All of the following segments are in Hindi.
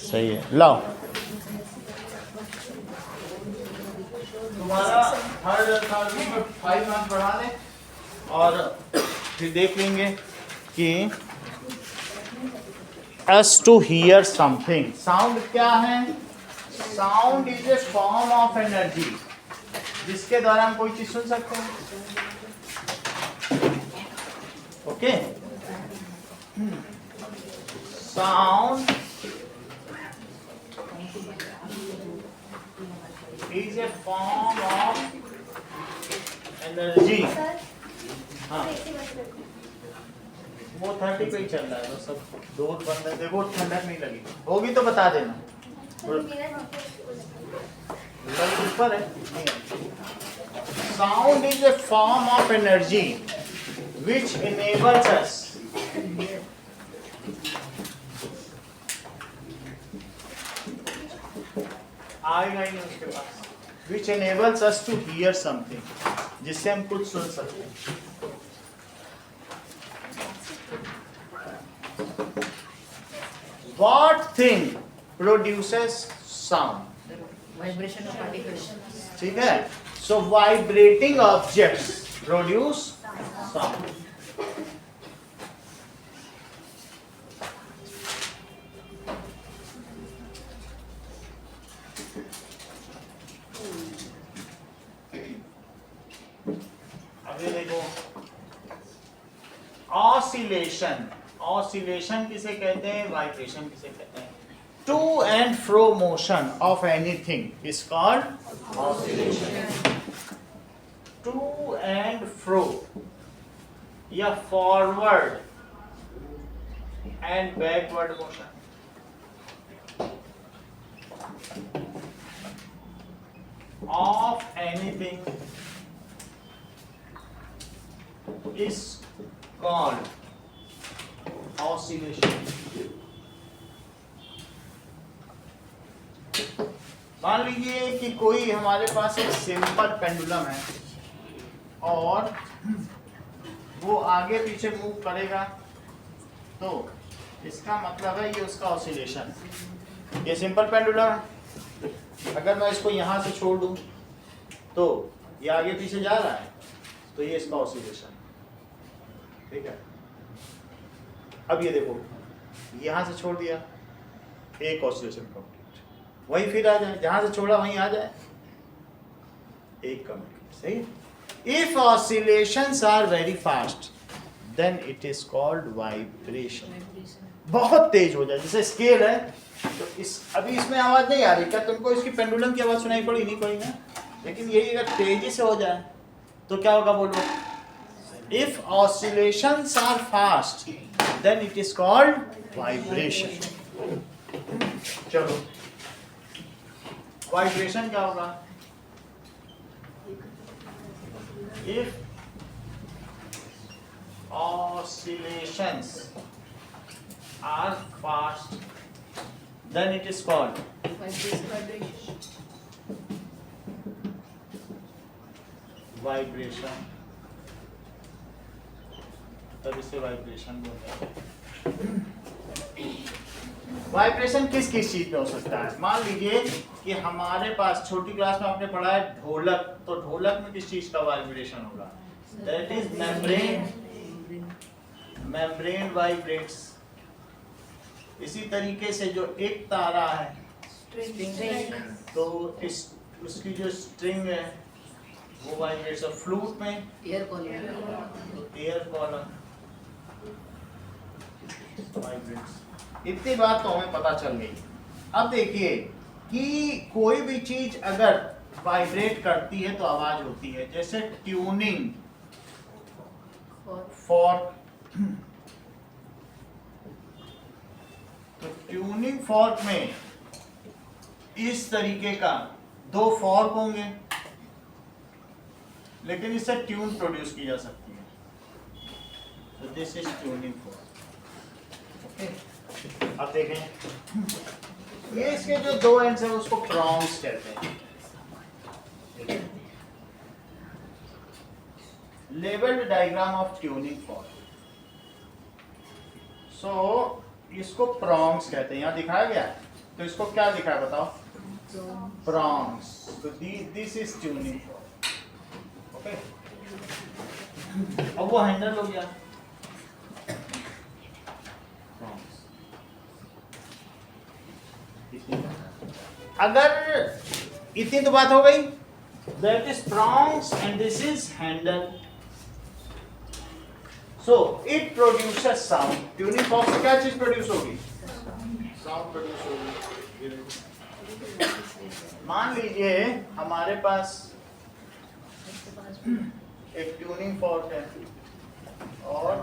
सही है, लाओ तुम्हारा थर्ड 5 मार्क्स बढ़ा दें और फिर देख लेंगे कि us to hear something. Sound क्या है? Sound is a form of energy जिसके द्वारा हम कोई चीज सुन सकते हैं। Okay, sound is a form of energy. हाँ, वो 30 पे ही चल रहा है, तो सब दो बंदे देखो, ठंडक नहीं लगी होगी तो बता देना। ऊपर है। Sound is a form of energy which enables us आएगा ही नहीं उसके पास, which enables us to hear something, जिससे हम कुछ सुन सकते हैं। What thing produces sound? Vibration of particles. ठीक है, so vibrating objects produce sound. अभी देखो, ऑसिलेशन, ऑसिलेशन किसे कहते हैं, वाइब्रेशन किसे कहते हैं? To and fro motion of anything is called oscillation. To and fro या forward and backward motion, of anything is called oscillation. मान लीजिए कि कोई हमारे पास एक सिंपल पेंडुलम है और वो आगे पीछे मूव करेगा, तो इसका मतलब है ये उसका ऑसिलेशन। ये सिंपल पेंडुलम है, अगर मैं इसको यहाँ से छोड़ दूँ तो ये आगे पीछे जा रहा है, तो ये इसका ऑसिलेशन। ठीक है, अब ये देखो, यहाँ से छोड़ दिया, एक ऑसिलेशन कंप्लीट, वहीं फिर आ जाए, जहाँ से छोड़ा वहीं आ जाए, एक कंप्लीट। सही। If oscillations are very fast then it is called vibration. बहुत तेज हो जाए, जैसे स्केल है तो अभी इसमें आवाज नहीं आ रही, क्या तुमको इसकी पेंडुलम की आवाज सुनाई पड़ी? नहीं पड़ी ना, लेकिन यही अगर तेजी से हो जाए तो क्या होगा, बोलो? If oscillations are fast then it is called vibration. चलो, वाइब्रेशन क्या होगा? If oscillations are fast then it is called vibration। तब इसे वाइब्रेशन बोलते हैं। वाइब्रेशन किस किस चीज में हो सकता है? मान लीजिए कि हमारे पास छोटी क्लास में आपने पढ़ा है ढोलक, तो ढोलक में किस चीज का वाइब्रेशन होगा? That is membrane. Membrane vibrates. इसी तरीके से जो एक तारा है तो उसकी जो स्ट्रिंग है वो वाइब्रेट्स। और फ्लूट में air column, air column vibrates. इतनी बात तो हमें पता चल गई। अब देखिए कि कोई भी चीज अगर वाइब्रेट करती है तो आवाज होती है, जैसे ट्यूनिंग फॉर्क। तो ट्यूनिंग फॉर्क में इस तरीके का दो फॉर्क होंगे, लेकिन इससे ट्यून प्रोड्यूस की जा सकती है। तो this is tuning fork. Okay, अब देखें, ये इसके जो दो एंड्स हैं उसको प्रॉन्ग्स कहते हैं। Labelled diagram of tuning fork. So इसको प्रॉन्ग्स कहते हैं, यहाँ दिखाया गया है। तो इसको क्या लिखा है बताओ? Prongs. तो this is tuning fork. Okay. अब वो हैंडल हो गया। अगर इतनी तो बात हो गई, that is prongs and this is handle. So it produces sound. Tuning fork से क्या चीज प्रोड्यूस होगी? साउंड प्रोड्यूस होगी। मान लीजिए हमारे पास एक ट्यूनिंग फॉर्क है और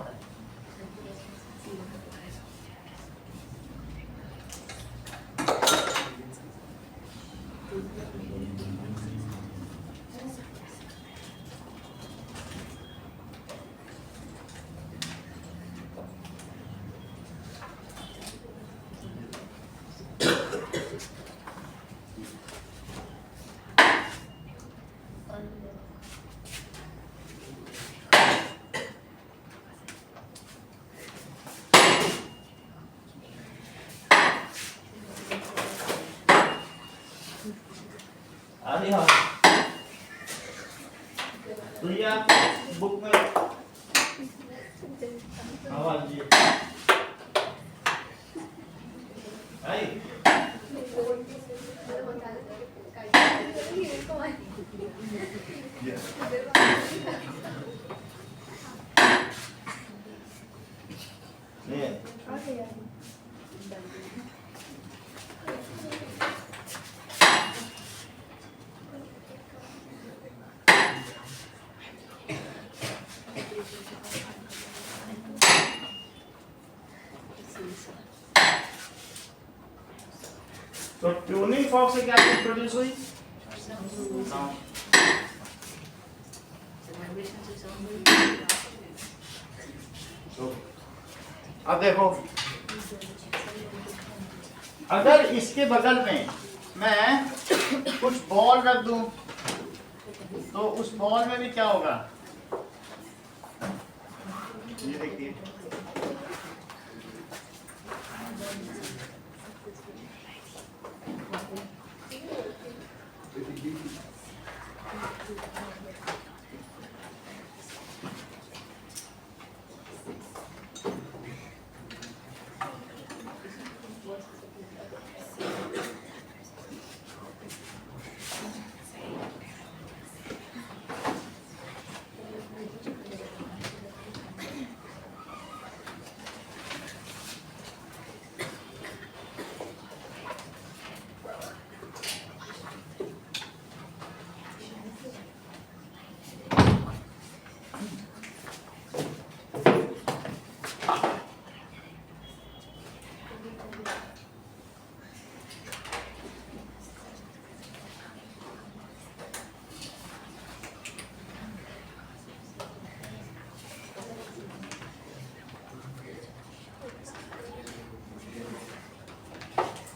अरे हाँ, तो ये आप बुक में आवाज जी आई ये तो ट्यूनिंग फॉर्क से क्या चीज प्रोड्यूस हुई? अब देखो, अगर इसके बगल में मैं कुछ बॉल रख दूं तो उस बॉल में भी क्या होगा? ये देखिए,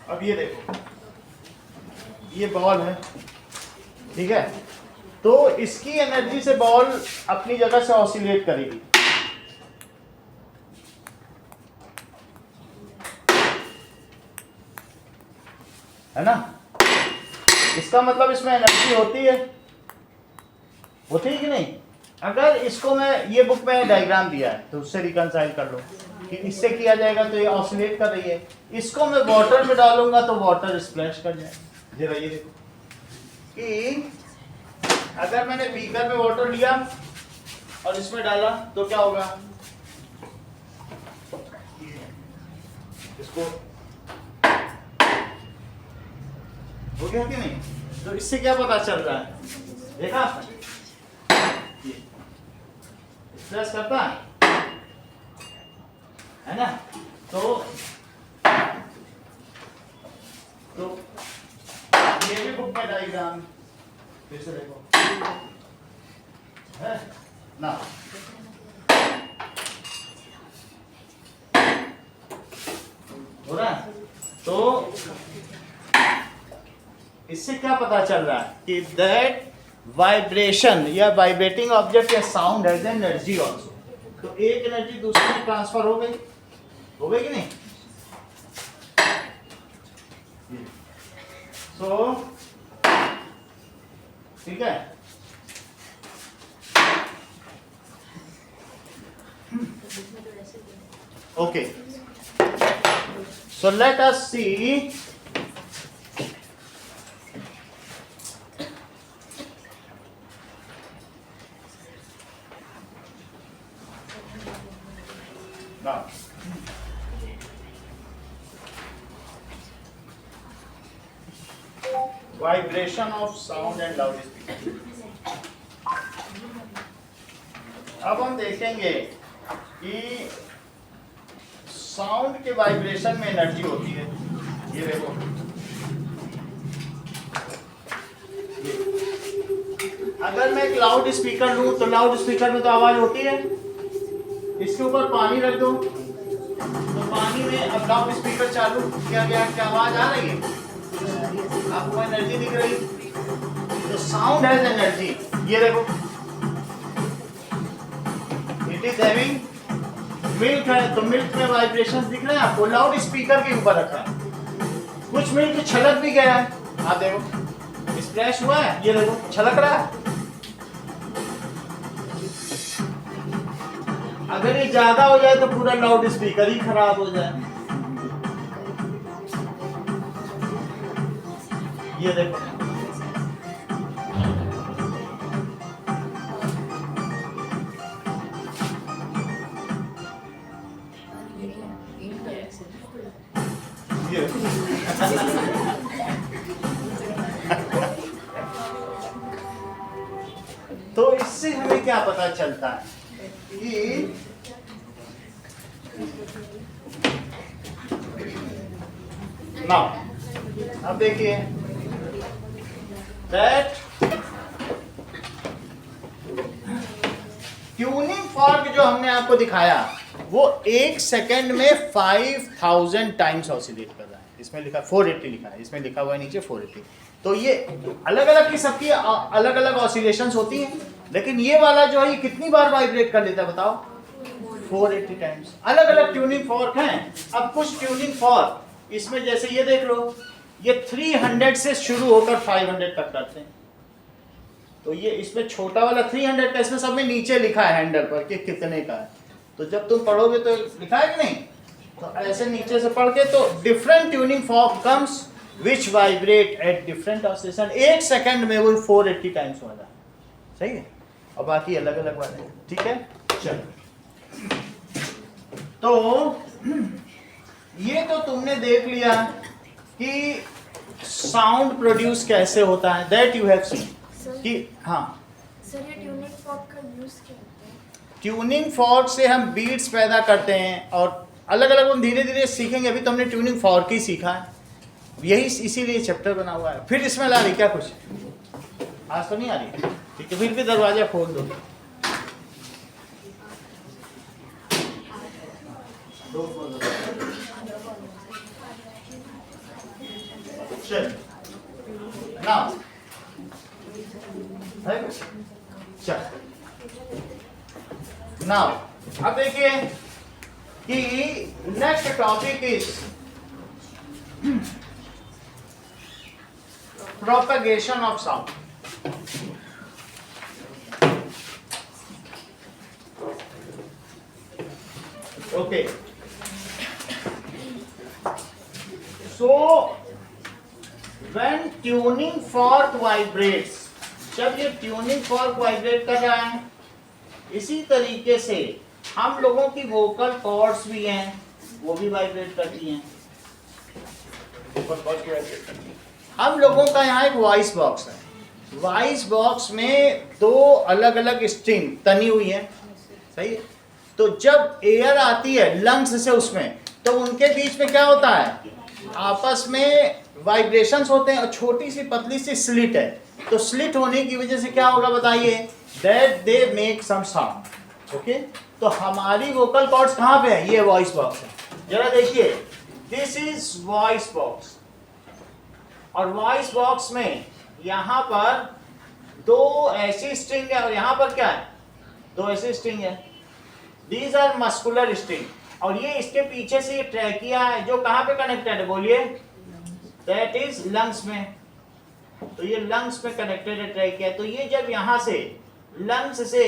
अब ये देखो, ये बॉल है, ठीक है, तो इसकी एनर्जी से बॉल अपनी जगह से ऑसिलेट करेगी, है ना? इसका मतलब इसमें एनर्जी होती है कि नहीं? अगर इसको मैं, ये बुक में डायग्राम दिया है तो उससे रिकंसाइल कर लो कि इससे किया जाएगा तो ये ऑसिलेट कर रही है, इसको मैं वाटर में डालूंगा तो वाटर स्प्लैश कर जाएगा। जरा ये देखो कि अगर मैंने बीकर में वाटर लिया और इसमें डाला तो क्या होगा? इसको हो गया कि नहीं? तो इससे क्या पता चल रहा है? देखा आपने? स्प्लैश करता है ना? तो ये भी बुक में डायग्राम फिर से देखो है ना? हो रहा है? तो इससे क्या पता चल रहा है कि दैट वाइब्रेशन या वाइब्रेटिंग ऑब्जेक्ट या साउंड हैज एनर्जी आल्सो। तो एक एनर्जी दूसरे में ट्रांसफर हो गई कि नहीं? सो ठीक है, okay, so let us see now. Vibration of sound and loudspeaker. अब हम देखेंगे कि साउंड के वाइब्रेशन में एनर्जी होती है। ये देखो, अगर मैं एक लाउड स्पीकर लूं तो लाउड स्पीकर में तो आवाज होती है। इसके ऊपर पानी रख दो तो पानी में अब लाउड स्पीकर चालू किया गया, क्या आवाज आ रही है? आपको एनर्जी दिख रही? तो साउंड हैज एनर्जी। ये देखो, इट इज हैविंग मिल्क है, तो मिल्क में वाइब्रेशंस दिख रहे हैं आपको, लाउड स्पीकर के ऊपर रखा है। कुछ मिल्क छलक भी गया है, आप देखो स्प्लैश हुआ है, ये देखो छलक रहा है। अगर ये ज्यादा हो जाए तो पूरा लाउड स्पीकर ही खराब हो जाए। ये देखो, ये तो इससे हमें क्या पता चलता है कि ना, अब देखिए दैट ट्यूनिंग फॉर्क जो हमने आपको दिखाया वो 1 सेकेंड में 5000 टाइम्स ऑसिलेट कर रहा है। इसमें लिखा 480 लिखा है, इसमें लिखा हुआ है नीचे 480। तो ये अलग अलग की सबकी अलग अलग ऑसिलेशंस होती हैं, लेकिन ये वाला जो है ये कितनी बार वाइब्रेट कर लेता है बताओ? 480 टाइम्स। अलग अलग ट्यूनिंग फॉर्क हैं। अब कुछ ट्यूनिंग फॉर्क इसमें जैसे ये देख लो, ये 300 से शुरू होकर 500 तक करते हैं। तो ये इसमें छोटा वाला 300 का, इसमें सब में नीचे लिखा है हैंडल पर कि कितने का है। तो जब तुम पढ़ोगे तो लिखा है कि नहीं, तो ऐसे नीचे से पढ़ के तो different tuning fork comes which vibrate at different oscillation. 1 second में वो 480 टाइम्स हो रहा है, सही है। और बाकी अलग अलग वाले, ठीक है। चलो, तो ये तो तुमने देख लिया कि साउंड प्रोड्यूस कैसे होता है, दैट यू हैव सीन कि हाँ सर ये ट्यूनिंग फॉर्क का यूज क्या होता है? ट्यूनिंग फॉर्क से हम बीट्स पैदा करते हैं और अलग अलग हम धीरे धीरे सीखेंगे। अभी तो हमने ट्यूनिंग फॉर्क ही सीखा है, यही इसीलिए चैप्टर बना हुआ है। फिर इसमें ला रही क्या कुछ? आज तो नहीं आ रही, ठीक है। फिर भी दरवाजा खोल दो। चल नाउ चल नाउ अब देखिए कि next topic is propagation of sound. Okay. So when tuning fork vibrates, जब ये ट्यूनिंग फॉर्क वाइब्रेट कर रहा है, इसी तरीके से हम लोगों की वोकल कॉर्ड्स भी हैं, वो भी वाइब्रेट करती हैं। वोकल कॉर्ड्स वाइब्रेट करती हैं। हम लोगों का यहाँ एक वॉइस बॉक्स है। वॉइस बॉक्स में 2 अलग अलग स्ट्रिंग तनी हुई है, सही है। तो जब एयर आती है लंग्स से उसमें, तो उनके बीच में क्या होता है? आपस में वाइब्रेशंस होते हैं और छोटी सी पतली सी स्लिट है। तो स्लिट होने की वजह से क्या होगा बताइए? That they make some sound. Okay, तो हमारी वोकल कॉर्ड्स कहाँ पे है? ये वॉइस बॉक्स है। जरा देखिए, दिस इज वॉइस बॉक्स, और वॉइस बॉक्स में यहाँ पर 2 ऐसी स्ट्रिंग है और यहाँ पर क्या है? 2 ऐसी स्ट्रिंग है। दीज आर मस्कुलर स्ट्रिंग, और ये इसके पीछे से ये ट्रैकिया है जो कहाँ पे कनेक्टेड है? बोलिए, दैट इज लंग्स में। तो ये लंग्स में कनेक्टेड है ट्रैक है। तो ये जब यहां से लंग्स से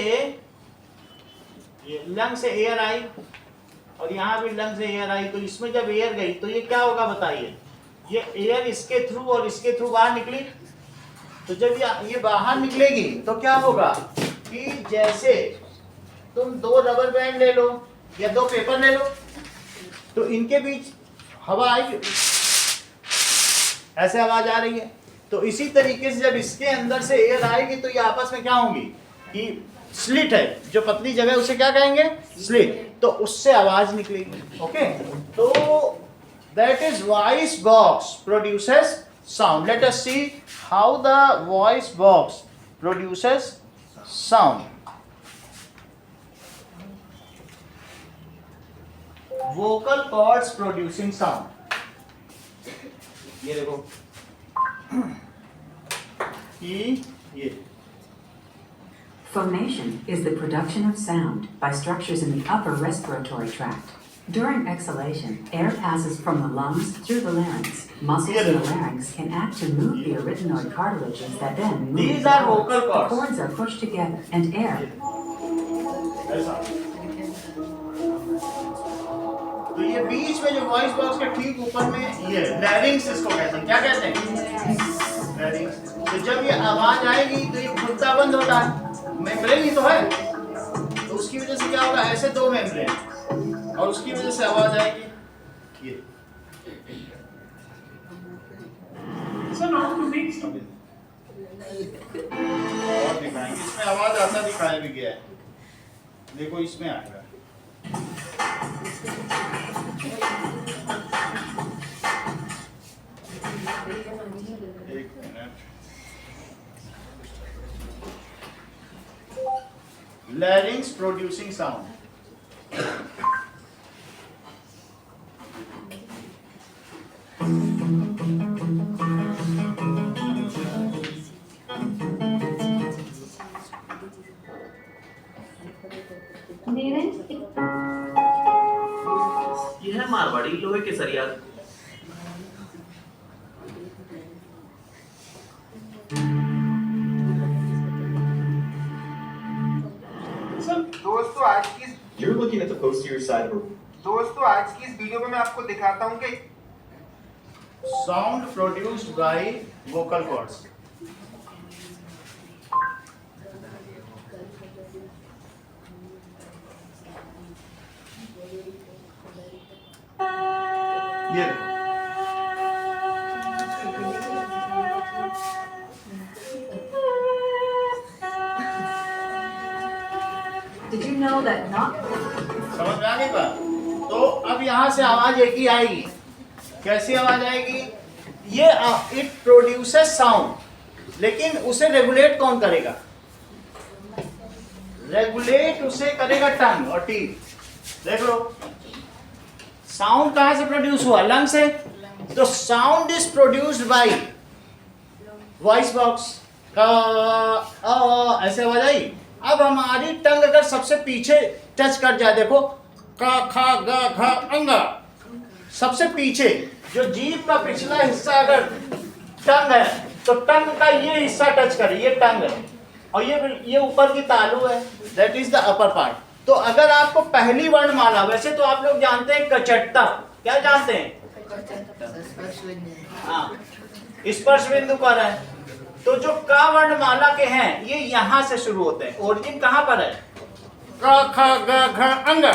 एयर आई और यहाँ भी लंग्स से एयर आई, तो इसमें जब एयर गई तो ये क्या होगा बताइए? ये एयर इसके थ्रू और इसके थ्रू बाहर निकली। तो जब ये बाहर निकलेगी तो क्या होगा कि जैसे तुम 2 रबर बैंड ले लो या 2 पेपर ले लो, तो इनके बीच हवा आएगी, ऐसे आवाज आ रही है। तो इसी तरीके से जब इसके अंदर से एयर आएगी तो ये आपस में क्या होंगी कि स्लिट है, जो पतली जगह है उसे क्या कहेंगे? स्लिट। तो उससे आवाज निकलेगी। ओके, तो that is voice box produces sound. Late us see how the voice box produces sound. Vocal cords producing sound. ये देखो ये Phonation is the production of sound by structures in the upper respiratory tract. During exhalation, air passes from the lungs through the larynx. Muscles in the larynx can act to move the arytenoid cartilages that then move These the are vocal cords. cords. The cords are pushed together and air. ऐसा। तो ये बीच में जो वॉइस बॉक्स के ठीक ऊपर में ये लैरिंग्स इसको कहते हैं। क्या कहते हैं? लैरिंग्स। तो जब ये आवाज आएगी तो ये खुलता बंद होता है, मेम्ब्रेन ही तो है, तो उसकी वजह से क्या होगा? ऐसे 2 मेम्ब्रेन और उसकी वजह से आवाज आएगी। ये और दिखाएंगे, इसमें आवाज आता दिखाया भी गया है। देखो इसमें आएगा। एक मिनट। लैरिंग्स producing sound. यह है मारवाड़ी लोहे के सरिया। दोस्तों आज की You're looking at the posterior side of a दोस्तों आज की इस वीडियो में मैं आपको दिखाता हूँ कि sound produced bye vocal cords. ये Did you know that not समझ में आ गई बात? तो अब यहाँ से आवाज एक ही आएगी। कैसी आवाज आएगी? ये इट प्रोड्यूसेस साउंड, लेकिन उसे रेगुलेट कौन करेगा? रेगुलेट उसे करेगा टंग और टीथ। देख लो साउंड कहाँ से प्रोड्यूस हुआ? लंग से। तो sound is produced by voice box. ऐसे आवाज आई। अब हमारी टंग अगर सबसे पीछे टच कर जाए, देखो का खा गा घा अंगा, सबसे पीछे जो जीभ का पिछला हिस्सा अगर टंग है तो टंग का ये हिस्सा टच करे, ये टंग है, और ये ऊपर की तालू है, that is the upper part. तो अगर आपको पहली वर्णमाला, वैसे तो आप लोग जानते हैं कचट्टा, क्या जानते हैं? हाँ, स्पर्श बिंदु पर है। तो जो का वर्णमाला के हैं ये यहां से शुरू होते हैं। ओरिजिन कहां पर है? का खा गा घा अंगा,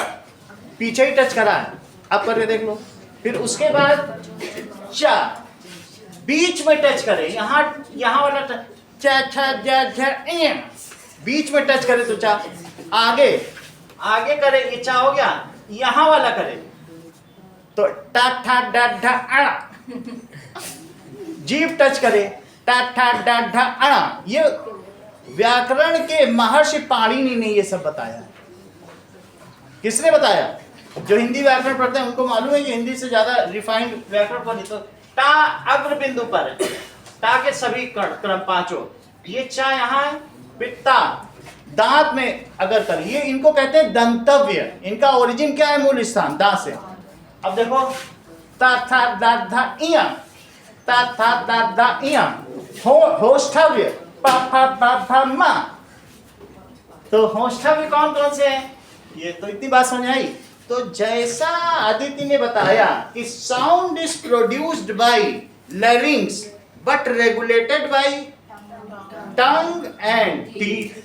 पीछे ही टच करा है। अब करके देख लो। फिर उसके बाद चा, बीच में टच करे, यहाँ वाला चा छा जा झा, बीच में टच करे तो चा। आगे करे, ये चा हो गया, यहाँ वाला करे तो टा ठा डा ढा अड़ा, जीभ टच करे टा ठा डा ढा अड़ा। ये व्याकरण के महर्षि पाणिनि ने ये सब बताया। किसने बताया? जो हिंदी व्याकरण पढ़ते हैं उनको मालूम है कि हिंदी से ज्यादा रिफाइंड व्याकरण पर। तो टा अग्र बिंदु पर है, टा के सभी क्रम पांचों। ये चा यहाँ है, पित्ता दांत में अगर कर, ये इनको कहते हैं दंतव्य। इनका ओरिजिन क्या है? मूल स्थान दांत से। अब देखो ता था दा धा इया, ता था ता दा इया होष्ठव्य पा फा पा फा मा। तो होष्ठव्य कौन कौन से हैं? ये तो इतनी बात समझ आई। तो जैसा आदित्य ने बताया कि sound is produced by लैरिंग्स but regulated by tongue and teeth,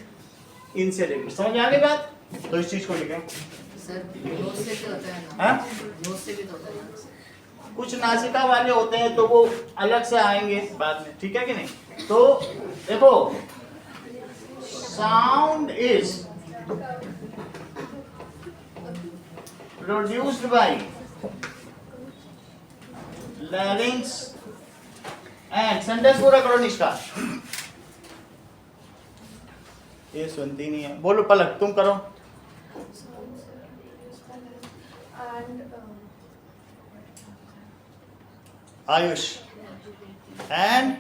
इनसे रेगुलेट। समझ आ गई बात? तो इस चीज को लिखें। सर नोज से भी होता है ना? हाँ? नोज से भी तो होता है ना? कुछ नासिका वाले होते हैं तो वो अलग से आएंगे बाद में, ठीक है कि नहीं? तो देखो, sound is produced by लैरिंग्स and, sentence पूरा करो निष्का। ये सुनती नहीं है, बोलो पलक तुम करो। And Ayush and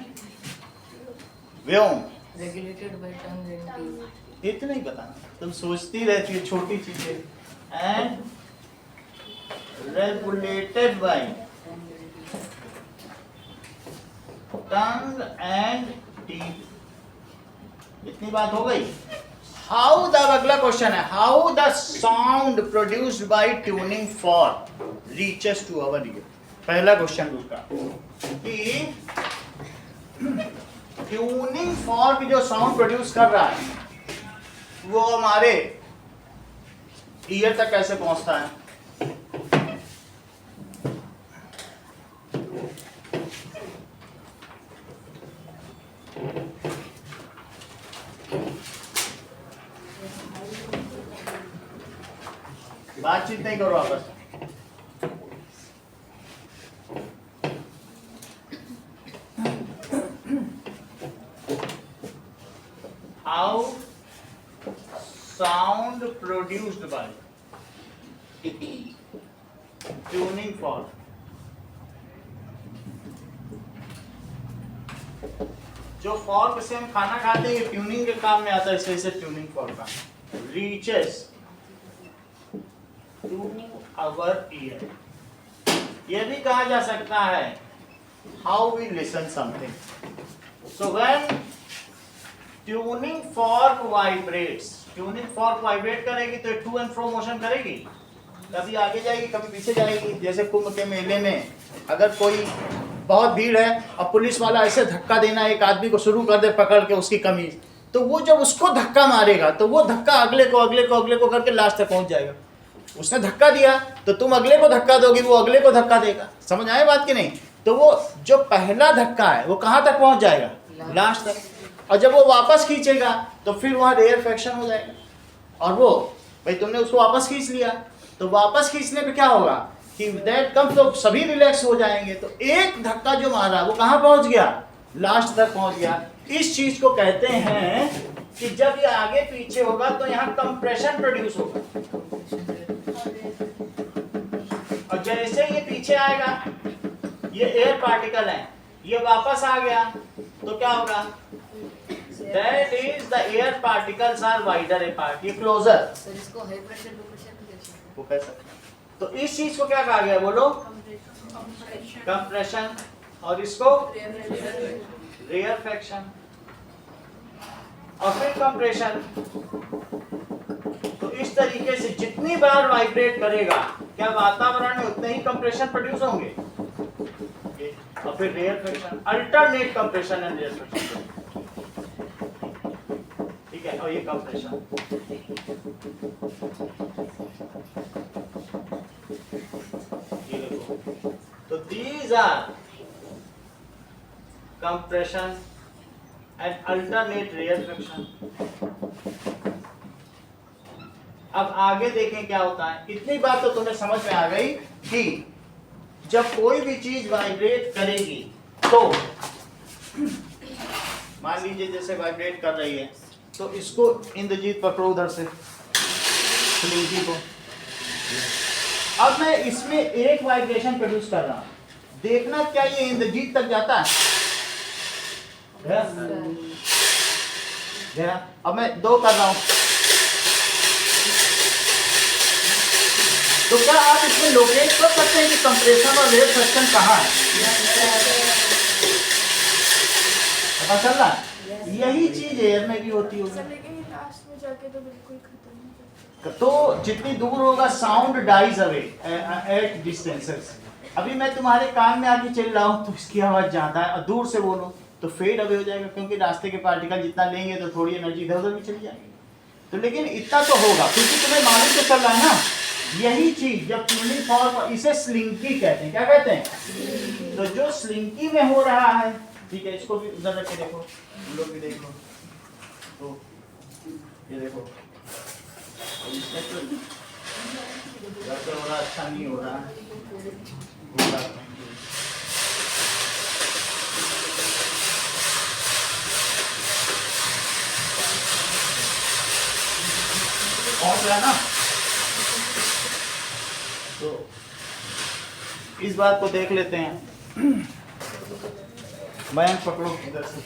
Vyom, regulated by tongue and teeth. इतना ही बताना, तुम सोचती रहती है छोटी चीजें। And regulated by tongue and teeth. इतनी बात हो गई। हाउ द, अगला क्वेश्चन है, how the sound produced by tuning fork reaches to our ear. पहला क्वेश्चन उसका कि ट्यूनिंग फॉर्क जो साउंड प्रोड्यूस कर रहा है वो हमारे ईयर तक कैसे पहुंचता है? बातचीत नहीं करो आपस में। How sound produced by tuning fork जो फॉर्क से हम खाना खाते हैं ये ट्यूनिंग के काम में आता है, इसलिए इसे ट्यूनिंग फॉर्क का रीचेस टू आवर ईयर। ये भी कहा जा सकता है how we listen something. So when tuning fork vibrates, tuning fork vibrate करेगी तो टू एंड फ्रो मोशन करेगी, कभी आगे जाएगी कभी पीछे जाएगी। जैसे कुंभ के मेले में अगर कोई बहुत भीड़ है और पुलिस वाला ऐसे धक्का देना एक आदमी को शुरू कर दे पकड़ के उसकी कमीज, तो वो जब उसको धक्का मारेगा तो वो धक्का अगले को करके लास्ट तक पहुंच जाएगा। उसने धक्का दिया तो तुम अगले को धक्का दोगी, वो अगले को धक्का देगा। समझ आए बात कि नहीं? तो वो जो पहला धक्का है वो कहाँ तक पहुंच जाएगा? लास्ट तक। और जब वो वापस खींचेगा तो फिर वहाँ रेयर फ्रैक्शन हो जाएगा। और वो भाई तुमने उसको वापस खींच लिया तो वापस खींचने पे क्या होगा कि दैट कम, तो सभी रिलैक्स हो जाएंगे। तो एक धक्का जो मारा वो कहाँ पहुंच गया? लास्ट तक पहुंच गया। इस चीज को कहते हैं कि जब ये आगे पीछे होगा तो यहाँ कंप्रेशन प्रोड्यूस होगा, और जैसे ये पीछे आएगा, ये एयर पार्टिकल है, ये वापस आ गया तो क्या होगा? That is the air particles are wider apart, ये closer। सर इसको हाई प्रेशर लो प्रेशर भी कह सकते वो कह सकते हैं। तो इस चीज को क्या कहा गया बोलो? कंप्रेशन। और इसको रेयर फ्रैक्शन और फिर कंप्रेशन। तो इस तरीके से जितनी बार वाइब्रेट करेगा क्या वातावरण में उतने ही कंप्रेशन प्रोड्यूस होंगे। और फिर rarefaction, alternate compression and rarefaction, ठीक है। और ये कंप्रेशन, ये देखो, तो these are compression and alternate rear friction। अब आगे देखें क्या होता है। इतनी बात तो तुम्हें समझ में आ गई कि जब कोई भी चीज वाइब्रेट करेगी तो मान लीजिए जैसे वाइब्रेट कर रही है तो इसको इंद्रजीत पकड़ो उधर से जी को। अब मैं इसमें एक वाइब्रेशन प्रोड्यूस कर रहा हूं, देखना क्या ये इंद्रजीत तक जाता है? अब मैं दो कर रहा हूं तो क्या आप इसमें लोकेट कर सकते हैं कि कंप्रेशन और रेयर फ्रैक्शन कहाँ है? पता चल रहा है? यही चीज एयर में भी होती होगी। सर लेकिन लास्ट में जाके तो बिल्कुल खत्म हो जाता तो जितनी दूर होगा sound dies away at distances. अभी मैं तुम्हारे कान में आके चल रहा हूँ तो इसकी आवाज ज्यादा है, और दूर से बोलो तो फेड अवे हो जाएगा, क्योंकि रास्ते के पार्टिकल जितना लेंगे तो थोड़ी एनर्जी इधर उधर भी चली जाएगी। तो लेकिन इतना तो होगा, क्योंकि तुम्हें मालूम तो चल रहा है ना। यही चीज जब ट्यूनिंग फॉर्म, इसे स्लिंकी कहते हैं। क्या कहते हैं? तो जो स्लिंकी में हो रहा है, ठीक है, इसको भी उधर रख के देखो, हम लोग भी देखो। तो ये देखो, इसमें तो बड़ा अच्छा नहीं हो रहा है। पहुंच रहा ना? तो इस बात को देख लेते हैं। मयंक पकड़ो इधर से।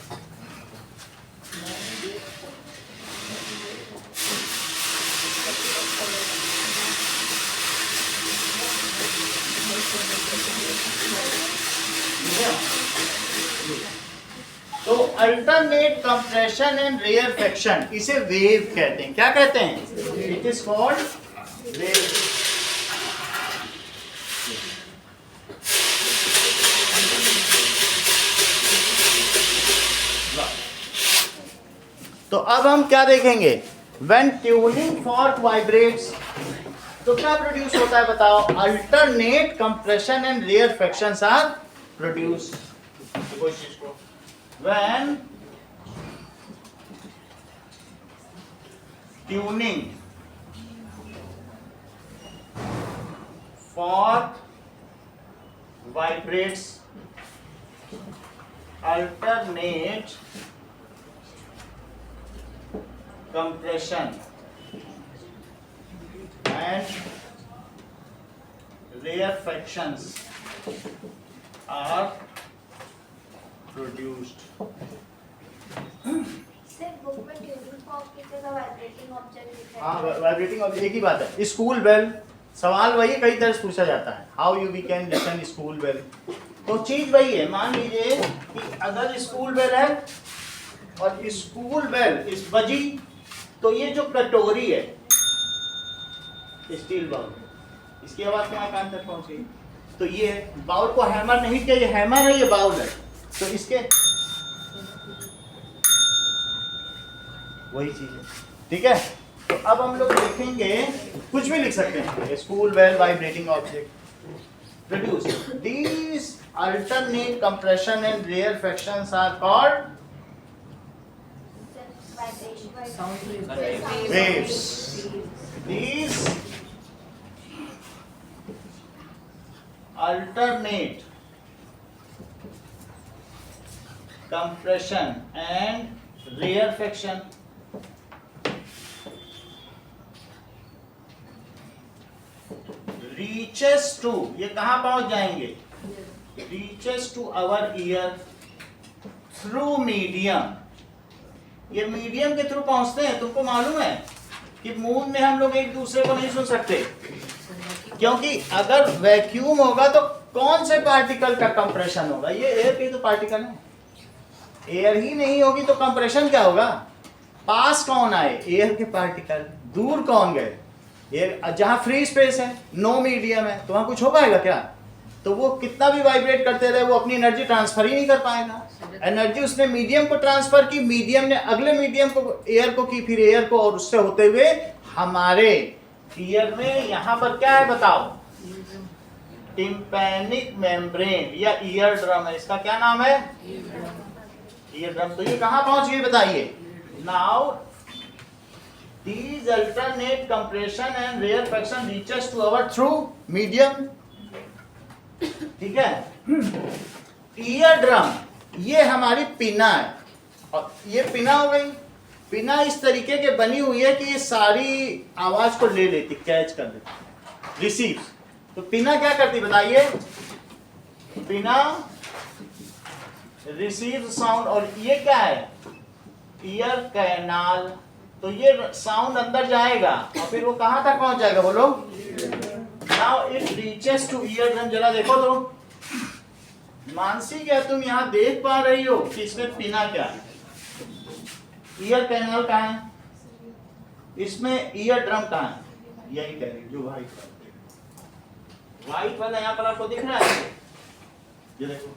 तो अल्टरनेट कंप्रेशन एंड रेयरफेक्शन, इसे वेव कहते हैं। क्या कहते हैं? It is called wave. तो अब हम क्या देखेंगे? व्हेन ट्यूनिंग फॉर्क वाइब्रेट्स, तो क्या प्रोड्यूस होता है बताओ? Alternate compression and rarefactions are produce. कोशिश को when tuning fork vibrates, alternate compression and rarefactions are produced. सिर्फ बुक में ट्यूनिंग फॉर्क की जगह वाइब्रेटिंग ऑब्जेक्ट लिखा है। हाँ, वाइब्रेटिंग ऑब्जेक्ट एक ही बात है। स्कूल बेल, सवाल वही कई तरह से पूछा जाता है, how you we can listen school bell. तो चीज वही है। मान लीजिए कि अगर स्कूल बेल है और स्कूल बेल इस बजी, तो ये जो कटोरी है स्टील बाउल, इसकी आवाज तुम्हारे कान तक पहुंची। तो ये बाउल को हैमर नहीं किया, ये हैमर है, ये बाउल है। तो इसके वही चीज है, ठीक है। तो अब हम लोग देखेंगे, कुछ भी लिख सकते हैं, school bell vibrating object produce. These alternate compression and rarefactions are called Sound waves. These alternate compression and rarefaction reaches to, ये कहाँ पहुंच जाएंगे? reaches to our ear through medium। ये मीडियम के थ्रू पहुंचते हैं। तुमको मालूम है कि मून में हम लोग एक दूसरे को नहीं सुन सकते, क्योंकि अगर वैक्यूम होगा तो कौन से पार्टिकल का कंप्रेशन होगा? ये एयर के तो पार्टिकल है। एयर ही नहीं होगी तो कंप्रेशन क्या होगा? पास कौन आए? एयर के पार्टिकल। दूर कौन गए? एयर। जहां फ्री स्पेस है, नो मीडियम है, तो वहां कुछ हो पाएगा क्या? तो वो कितना भी वाइब्रेट करते रहे, वो अपनी एनर्जी ट्रांसफर ही नहीं कर पाएगा। एनर्जी उसने मीडियम को ट्रांसफर की, मीडियम ने अगले मीडियम को, एयर को की, फिर एयर को, और उससे होते हुए हमारे ईयर में यहाँ पर क्या है बताओ? टिम्पैनिक मेम्ब्रेन या ईयर ड्रम है। इसका क्या नाम है? Ear drum. तो ये कहाँ पहुंच गई बताइए? Now these alternate compression and rarefaction reaches to our through medium, ठीक है। ईयर ड्रम, ये हमारी पिना है, और ये पिना हो गई। पिना इस तरीके के बनी हुई है कि ये सारी आवाज को ले लेती, कैच कर लेती, रिसीव। तो पिना क्या करती बताइए? पिना रिसीव साउंड, और ये क्या है? Ear canal. तो ये साउंड अंदर जाएगा और फिर वो कहां तक पहुंच जाएगा बोलो? Now it reaches two ear drum. जरा देखो तो, मानसी, क्या तुम यहाँ देख पा रही हो कि इसमें पिना क्या है? ईयर कैनाल कहाँ है? इसमें ईयर ड्रम कहाँ है? यही कह रही जो व्हाइट वाला यहाँ पर आपको दिख रहा है, ये देखो,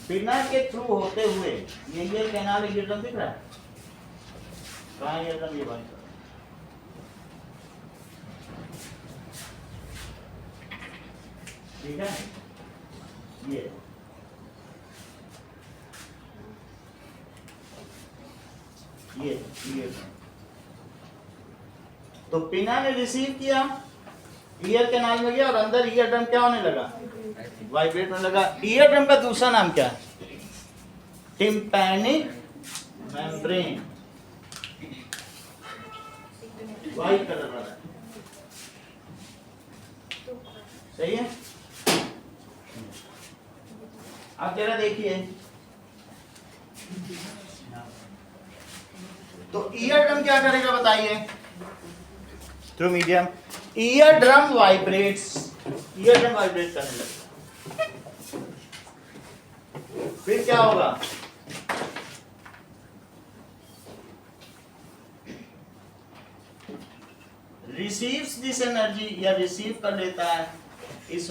पिना के थ्रू होते हुए ये ईयर कैनाल ईयर ड्रम दिख रहा है। कहाँ ईयर ड्रम? ये व्हाइट, ठीक है, ये तो पिना ने रिसीव किया, ईयर कैनाल में गया और अंदर ईयर ड्रम क्या होने लगा? वाइब्रेट होने लगा। ईयर ड्रम का दूसरा नाम क्या है? टिम्पैनिक मेम्ब्रेन, व्हाइट कलर वाला, सही है। आप जरा देखिए, तो ईयर ड्रम क्या करेगा बताइए? Through medium year drum vibrates, ear drum vibrate करने लगेगा। फिर क्या होगा? रिसीव्स दिस एनर्जी, या रिसीव कर लेता है इस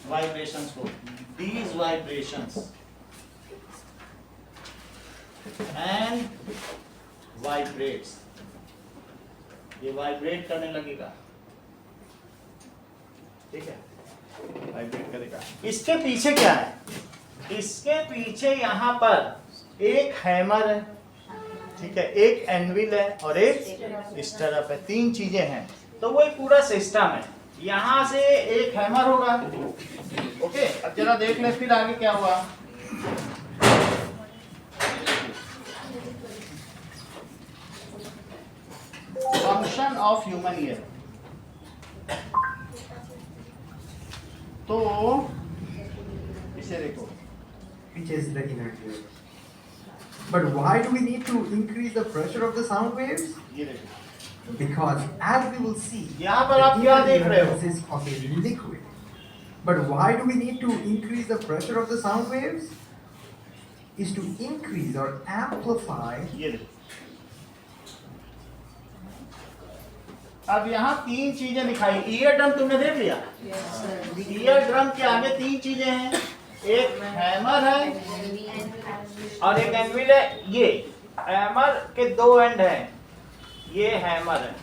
वाइब्रेशंस को, these vibrations, and vibrates, ये वाइब्रेट करने लगेगा, ठीक है, वाइब्रेट करेगा। इसके पीछे क्या है? इसके पीछे यहाँ पर एक हैमर है, ठीक है, एक एनविल है और एक स्टरअप है, तीन चीजें हैं। तो वो एक पूरा सिस्टम है। यहां से एक हैमर होगा, ओके। अब जरा देख ले फिर आगे क्या हुआ। फंक्शन ऑफ ह्यूमन ईयर, तो इसे देखो, which is the inner ear. But why do we need to increase the pressure of the sound waves? ये देखो, Because as we will see, यहाँ पर आप क्या देख रहे हो? consists of a liquid. But why do we need to increase the pressure of the sound waves? Is to increase or amplify. ये देखो, अब यहाँ तीन चीजें दिखाई। ईयर ड्रम तुमने देख लिया? ईयर ड्रम के आगे तीन चीजें हैं, एक हैमर है और एक एनविल है। ये हैमर के दो एंड हैं, ये हैमर है,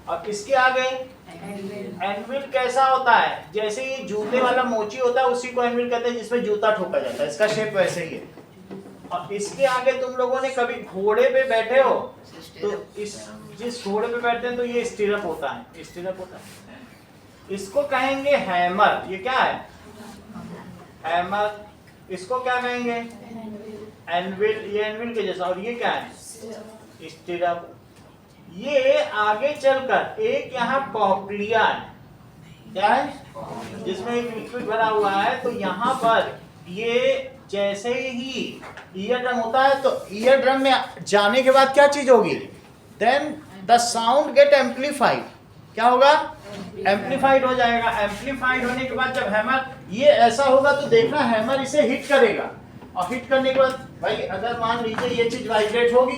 और इसके आगे एनविल कैसा होता है? जैसे ये जूते वाला मोची होता है, उसी को एनविल कहते हैं, जिसमें जूता ठोका जाता है। इसका शेप वैसे ही है। और इसके आगे तुम लोगों ने कभी घोड़े पे बैठे हो तो इस जिस घोड़े पे बैठते हैं तो ये स्टीरअप होता है, स्टीरअप होता है। इसको कहेंगे हैमर। ये क्या है? हैमर। इसको क्या कहेंगे? एनविल। ये एनविल के जैसा। और ये क्या है? स्टीरअप। ये आगे चलकर एक यहाँ कॉक्लिया है, क्या है, जिसमें एक लिक्विड भरा हुआ है। तो यहाँ पर ये जैसे ही ईयर ड्रम होता है तो ईयर ड्रम में जाने के बाद क्या चीज होगी? Then the sound get amplified. क्या होगा? एम्पलीफाइड हो जाएगा। एम्पलीफाइड होने के बाद जब हैमर ये ऐसा होगा तो देखना हैमर इसे हिट करेगा, और हिट करने के बाद भाई अगर मान लीजिए ये चीज वाइब्रेट होगी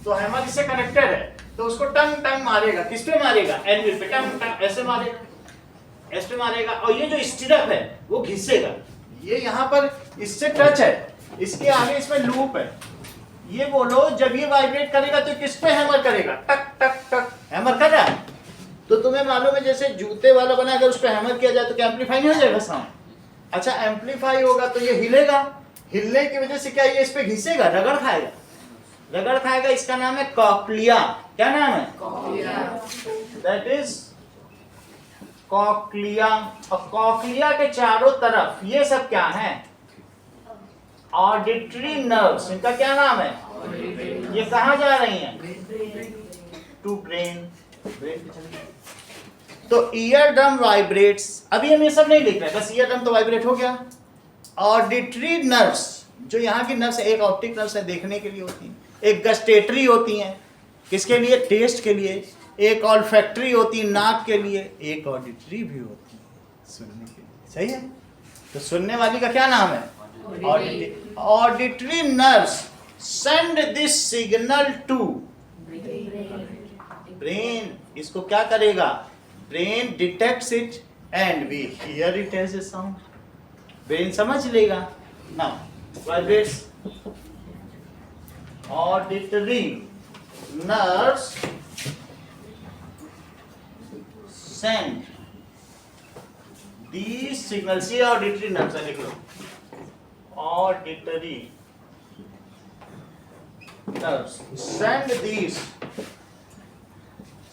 तो हैमर इससे कनेक्टेड है, तो उसको टंग टंग मारेगा। किस पे मारेगा? एनविल पे। टंग टंग ऐसे मारेगा, ऐसे मारेगा। और ये जो स्टीरअप है वो घिसेगा। ये यहाँ पर इससे टच है, इसके आगे इसमें लूप है। ये बोलो जब ये वाइब्रेट करेगा तो किस पे हैमर करेगा? टक टक टक हैमर कर रहा है। तो तुम्हें मालूम है जैसे जूते वाला बना, अगर उस पे हैमर किया जाए तो क्या एम्पलीफाई नहीं हो जाएगा साउंड? अच्छा, एम्पलीफाई होगा तो ये हिलेगा। हिलने की वजह से क्या ये इस पे घिसेगा, रगड़ खाएगा, रगड़ खाएगा। इसका नाम है कॉक्लिया। क्या नाम है? कॉक्लिया। That is cochlea. और कॉक्लिया के चारों तरफ ये सब क्या है? Auditory nerves. इनका क्या नाम है? ये कहाँ जा रही हैं? To brain. तो ईयर ड्रम वाइब्रेट्स। अभी हम ये सब नहीं लिख रहे, बस ईयर ड्रम तो वाइब्रेट हो गया। ऑडिटरी नर्व्स, जो यहाँ की नर्व्स है, एक ऑप्टिक नर्व्स है देखने के लिए होती है, एक गस्टेटरी होती हैं किसके लिए? टेस्ट के लिए। एक ऑल्फैक्टरी होती है नाक के लिए, एक ऑडिटरी भी होती है सुनने के लिए। सही है। तो सुनने वाली का क्या नाम है? Auditory nerves send this signal to brain. इसको क्या करेगा? Brain detects it and we hear it as a sound. Brain समझ लेगा। Now vibrates. Auditory nerves send these signals, ये ऑडिटरी नर्व्स है, लिख लो। Auditory nerves send these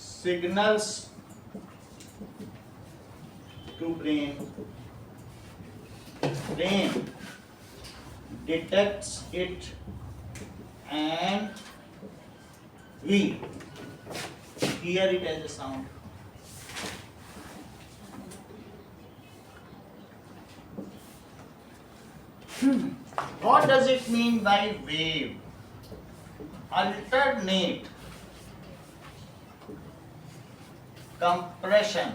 signals to brain. Brain detects it and we hear it as a sound. What does it mean by wave? Alternate compression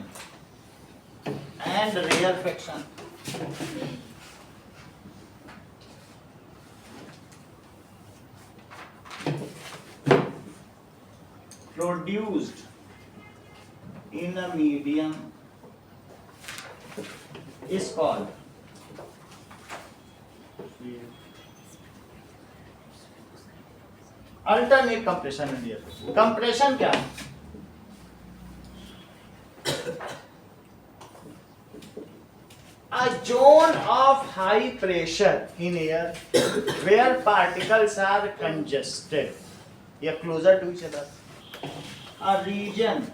and rarefaction. Produced in a medium is called alternate compression and air. Compression क्या है? A zone of high pressure in air where particles are congested, या closer to each other. A region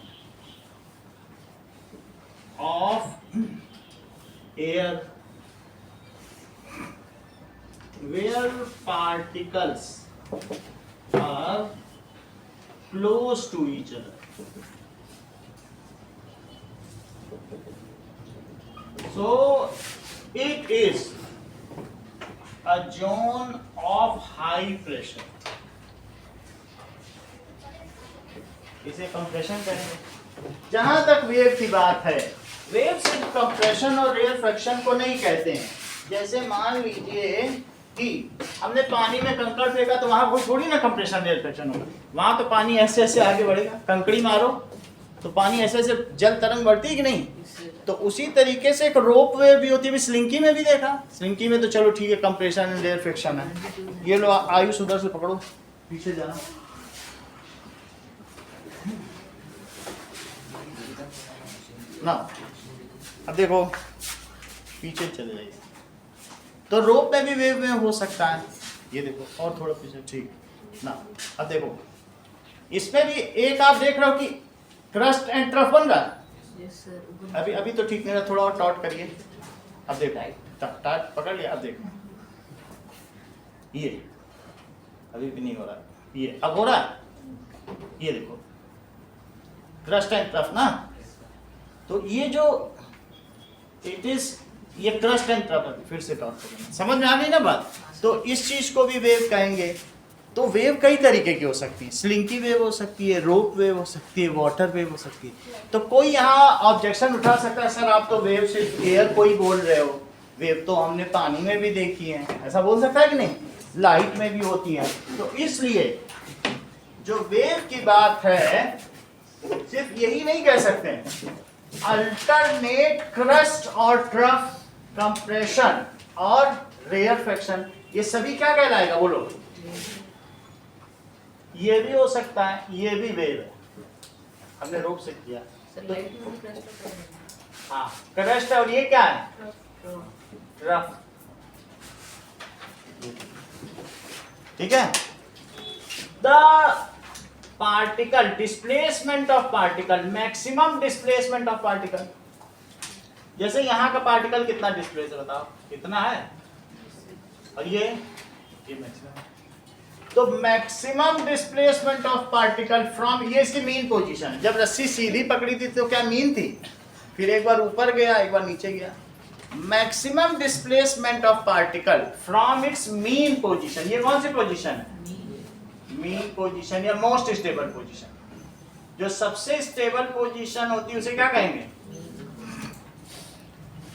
of air where particles are close to each other. So it is a zone of high pressure. इसे कंप्रेशन कहेंगे। जहां तक वेव की बात है, वेव सिर्फ कंप्रेशन और रेयरफैक्शन को नहीं कहते हैं। जैसे मान लीजिए कि हमने पानी में कंकड़ फेंका तो वहां थोड़ी ना कंप्रेशन रेयरफैक्शन होगा। वहां तो पानी ऐसे ऐसे आगे बढ़ेगा। कंकड़ी मारो तो पानी ऐसे ऐसे जल तरंग बढ़ती है कि नहीं? तो उसी तरीके से एक रोप वेव भी होती है। स्लिंकी में भी देखा, स्लिंकी में तो चलो ठीक है कंप्रेशन एंड रेयरफैक्शन है। ये लो आयुष उधर से पकड़ो, पीछे जाना। ना अब देखो पीछे चले जाइए। तो रोप में भी वेव में हो सकता है। ये देखो और थोड़ा पीछे, ठीक ना। अब देखो इसमें भी एक आप देख रहे हो कि क्रस्ट एंड ट्रफ बन रहा है। अभी तो ठीक नहीं रहा, थोड़ा और टॉट करिए। अब देखो टाट पकड़ लिया। अब देखो ये अभी भी नहीं हो रहा, ये अब हो रहा है। ये देखो क्रस्ट एंड ट्रफ ना। तो ये जो इट इज ये क्रस्ट एंड ट्रफ, फिर से टॉट करेंगे। समझ में आ गई ना बात? तो इस चीज को भी वेव कहेंगे। तो वेव कई तरीके की हो सकती है। स्लिंकी वेव हो सकती है, रोप वेव हो सकती है, वाटर वेव हो सकती है। तो कोई यहाँ ऑब्जेक्शन उठा सकता है, सर आप तो वेव सिर्फ एयर को ही बोल रहे हो, वेव तो हमने पानी में भी देखी है। ऐसा बोल सकता है कि नहीं? लाइट में भी होती है। तो इसलिए जो वेव की बात है सिर्फ यही नहीं कह सकते हैं। अल्टरनेट क्रस्ट और ट्रफ, कंप्रेशन और रेयरफैक्शन, ये सभी क्या कहलाएगा बोलो? ये भी हो सकता है, ये भी वेव है। हमने रोप से किया तो हाँ क्रस्ट है। और ये क्या है? ट्रफ। ठीक है। The particle displacement of particle, maximum displacement of particle. जैसे यहाँ का पार्टिकल कितना डिस्प्लेस है बताओ, कितना है? और ये मैक्सिमम। तो maximum displacement of particle from, ये इसकी मीन पोजीशन। जब रस्सी सीधी पकड़ी थी तो क्या मीन थी? फिर एक बार ऊपर गया, एक बार नीचे गया। Maximum displacement of particle from its mean position. ये कौन सी पोजीशन है? मीन पोजीशन या मोस्ट स्टेबल पोजीशन। जो सबसे स्टेबल पोजीशन होती है उसे क्या कहेंगे?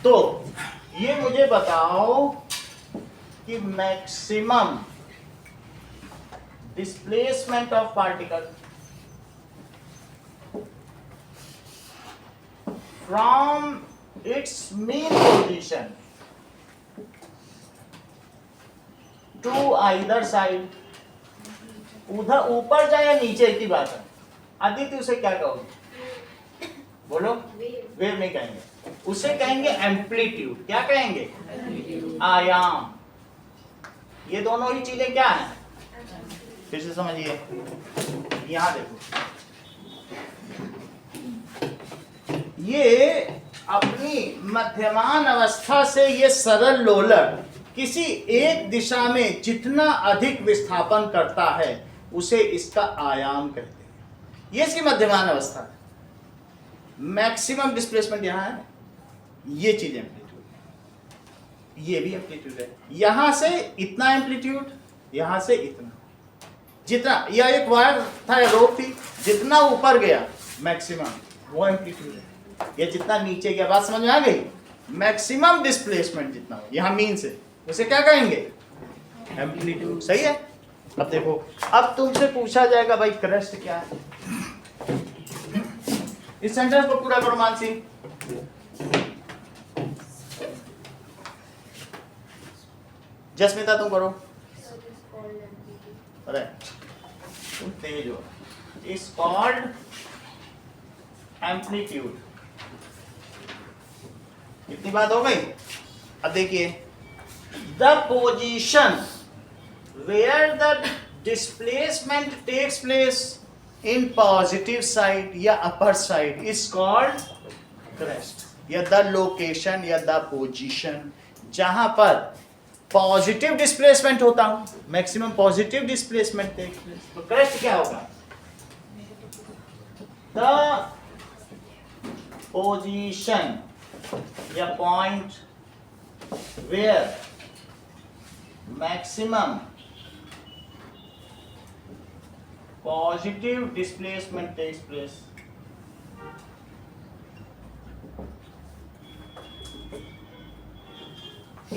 तो ये मुझे बताओ कि maximum displacement of particle from its mean position to either side, उधर ऊपर जाए या नीचे की बात है। आदित्य उसे क्या कहोगे? बोलो। वेव नहीं कहेंगे, उसे कहेंगे एम्पलीट्यूड। क्या कहेंगे? आयाम। ये दोनों ही चीजें क्या हैं? फिर से समझिए, यहां देखो, ये अपनी मध्यमान अवस्था से ये सरल लोलक किसी एक दिशा में जितना अधिक विस्थापन करता है उसे इसका आयाम कहते हैं। ये इसकी मध्यमान अवस्था है। मैक्सिमम डिस्प्लेसमेंट यहां है, ये चीज एम्पलीट्यूड है, ये भी एम्पलीट्यूड है। यहां से इतना एम्पलीट्यूड, यहां से इतना, जितना या एक वायर था या रोप थी, जितना ऊपर गया मैक्सिमम वो एम्पलीट्यूड है, या जितना नीचे गया। बात समझ में आ गई? मैक्सिमम डिस्प्लेसमेंट जितना हो यहां मीन से, उसे क्या कहेंगे? एम्पलीट्यूड। सही है। अब देखो, अब तुमसे पूछा जाएगा भाई क्रेस्ट क्या है। इस सेंटेंस को पूरा करो मानसी। जस्मिता तुम करो। अरे तुम तेज हो। Is called amplitude. इतनी बात हो गई। अब देखिए, the position where the displacement takes place in positive side या upper side is called crest, या द लोकेशन या द पोजीशन जहां पर पॉजिटिव डिस्प्लेसमेंट होता हूं, maximum positive displacement takes place, तो क्रेस्ट क्या होगा? द पोजीशन या point where maximum positive displacement takes place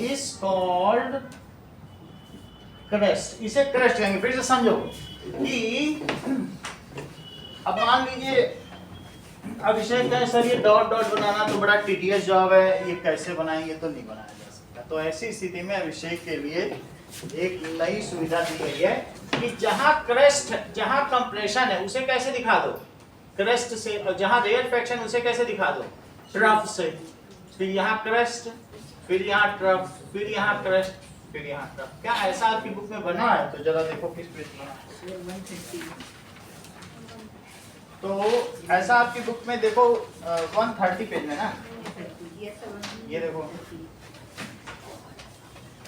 is called crest। इसे crest कहेंगे। फिर से समझो कि अब मान लीजिए अभिषेक कहे सर ये डॉट डॉट बनाना तो बड़ा टीडियस जॉब है, ये कैसे बनाएंगे? तो नहीं बनाया जा सकता। तो ऐसी स्थिति में अभिषेक के लिए एक नई सुविधा दी गई है कि जहां क्रेस्ट, जहां कंप्रेशन है उसे कैसे दिखा दो? क्रेस्ट से। और जहां रेयर फ्रैक्शन उसे कैसे दिखा दो? ट्रफ से। फिर यहाँ क्रेस्ट, फिर यहाँ ट्रफ, फिर यहाँ क्रेस्ट, फिर यहाँ ट्रफ। क्या ऐसा आपकी बुक में बना है? तो जरा देखो किस पेज बना है। तो ऐसा आपकी बुक में देखो 130 पेज में ना, ये देखो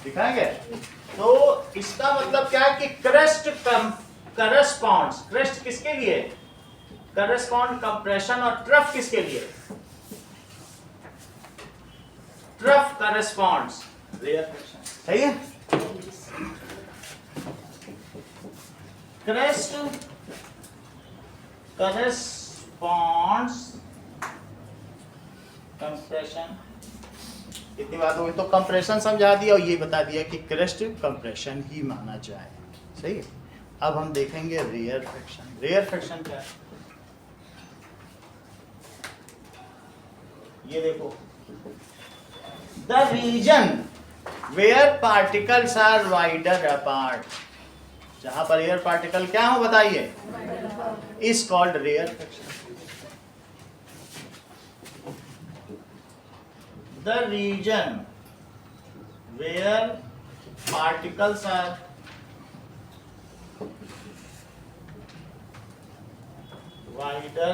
दिखाएंगे। तो इसका मतलब क्या है कि क्रेस्ट करस्पॉन्ड्स, क्रेस्ट किसके लिए? Correspond compression. और ट्रफ किसके लिए? Trough corresponds rarefaction. सही है। Crest corresponds compression. इतनी बात होगी। तो कंप्रेशन समझा दिया और ये बता दिया कि क्रेस्ट कंप्रेशन ही माना जाए। सही है। अब हम देखेंगे रेयर फ्रैक्शन। रेयर फ्रैक्शन क्या है? ये देखो, the region where particles are wider apart, जहां पर एयर पार्टिकल क्या हो बताइए? Is called rarefaction. The region where particles are wider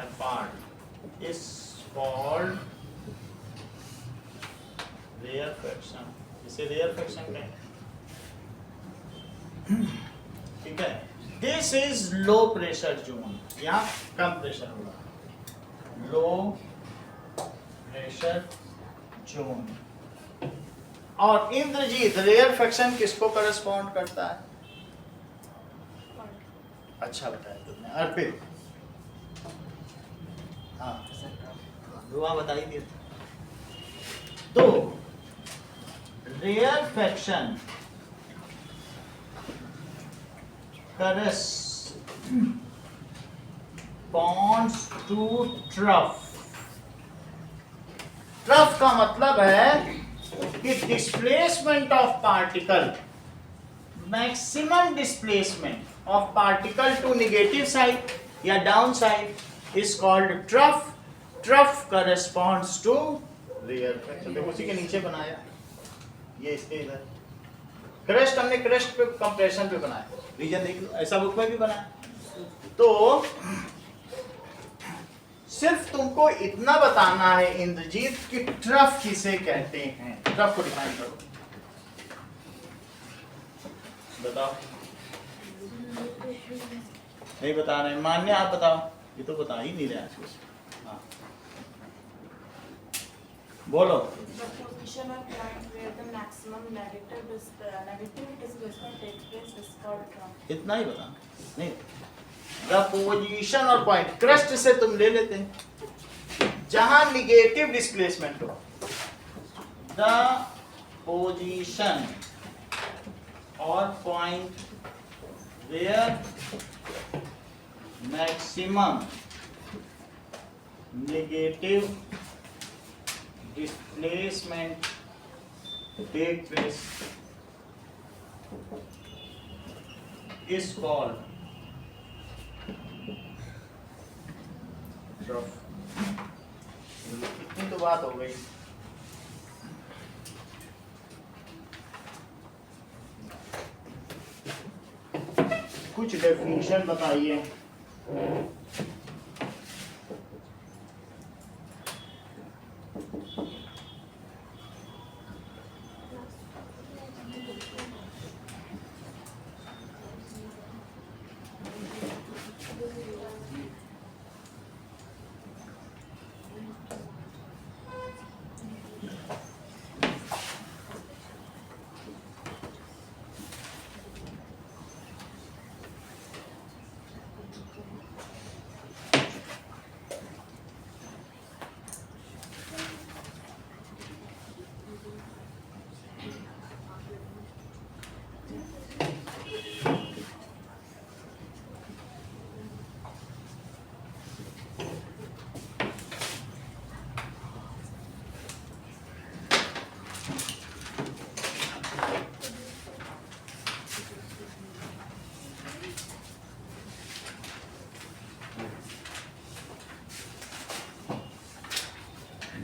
apart is called rare fraction। इसे rare fraction कहें। ठीक है। This is low pressure zone। यहाँ कम प्रेशर होगा। Low pressure zone. और इंद्रजीत, रेयर फ्रैक्शन किसको करस्पॉन्ड करता है? अच्छा बताया तुमने। अर्पित, हाँ दुआ बताई दिया। तो rarefaction corresponds to trough. Trough का मतलब है कि displacement of particle, maximum displacement of particle to negative side या down side is called trough. Trough corresponds to rarefaction. देखो उसी के नीचे बनाया, ये इसके इधर क्रेस्ट, हमने क्रेस्ट पे कंप्रेशन पे बनाया, रीजन देख लो, ऐसा बुक में भी बनाया. तो सिर्फ तुमको इतना बताना है इंद्रजीत कि ट्रफ किसे कहते हैं. ट्रफ को डिफाइन करो, बताओ. नहीं बता रहे, मान्य आप बताओ. ये तो बता ही नहीं रहे आज कुछ. हाँ बोलो. The position or point where the maximum negative displacement takes place is called trough. इतना ही बता. नहीं, द पोजीशन और पॉइंट, क्रस्ट से तुम ले लेते हैं जहां निगेटिव डिस्प्लेसमेंट हो. द पोजीशन और point where maximum negative displacement take place is called trough. इतनी तो बात हो गई. कुछ डेफिनेशन बताइए.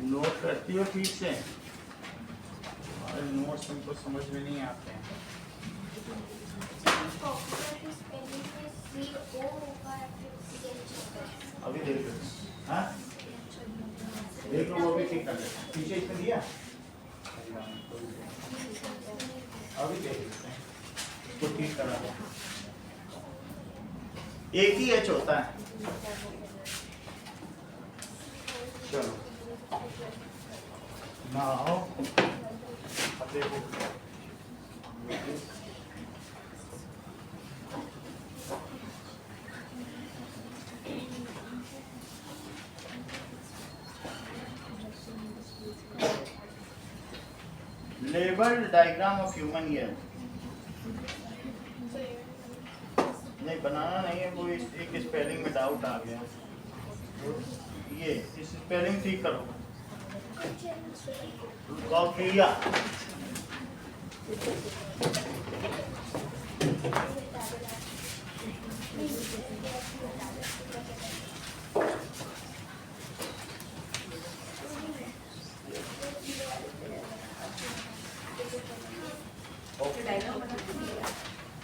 नोट करती हो ठीक से, और नोट्स तुमको समझ में नहीं आते हैं. अभी देख लो. हाँ देख लो, वो भी ठीक कर ले. पीछे इसमें दिया, अभी देख लेते हैं इसको ठीक करा. एक ही एच होता है. चलो now अब देखो, label diagram of human ear. नहीं बनाना नहीं है, वो एक स्पेलिंग में डाउट आ गया. ये इस स्पेलिंग ठीक करो. कॉफिया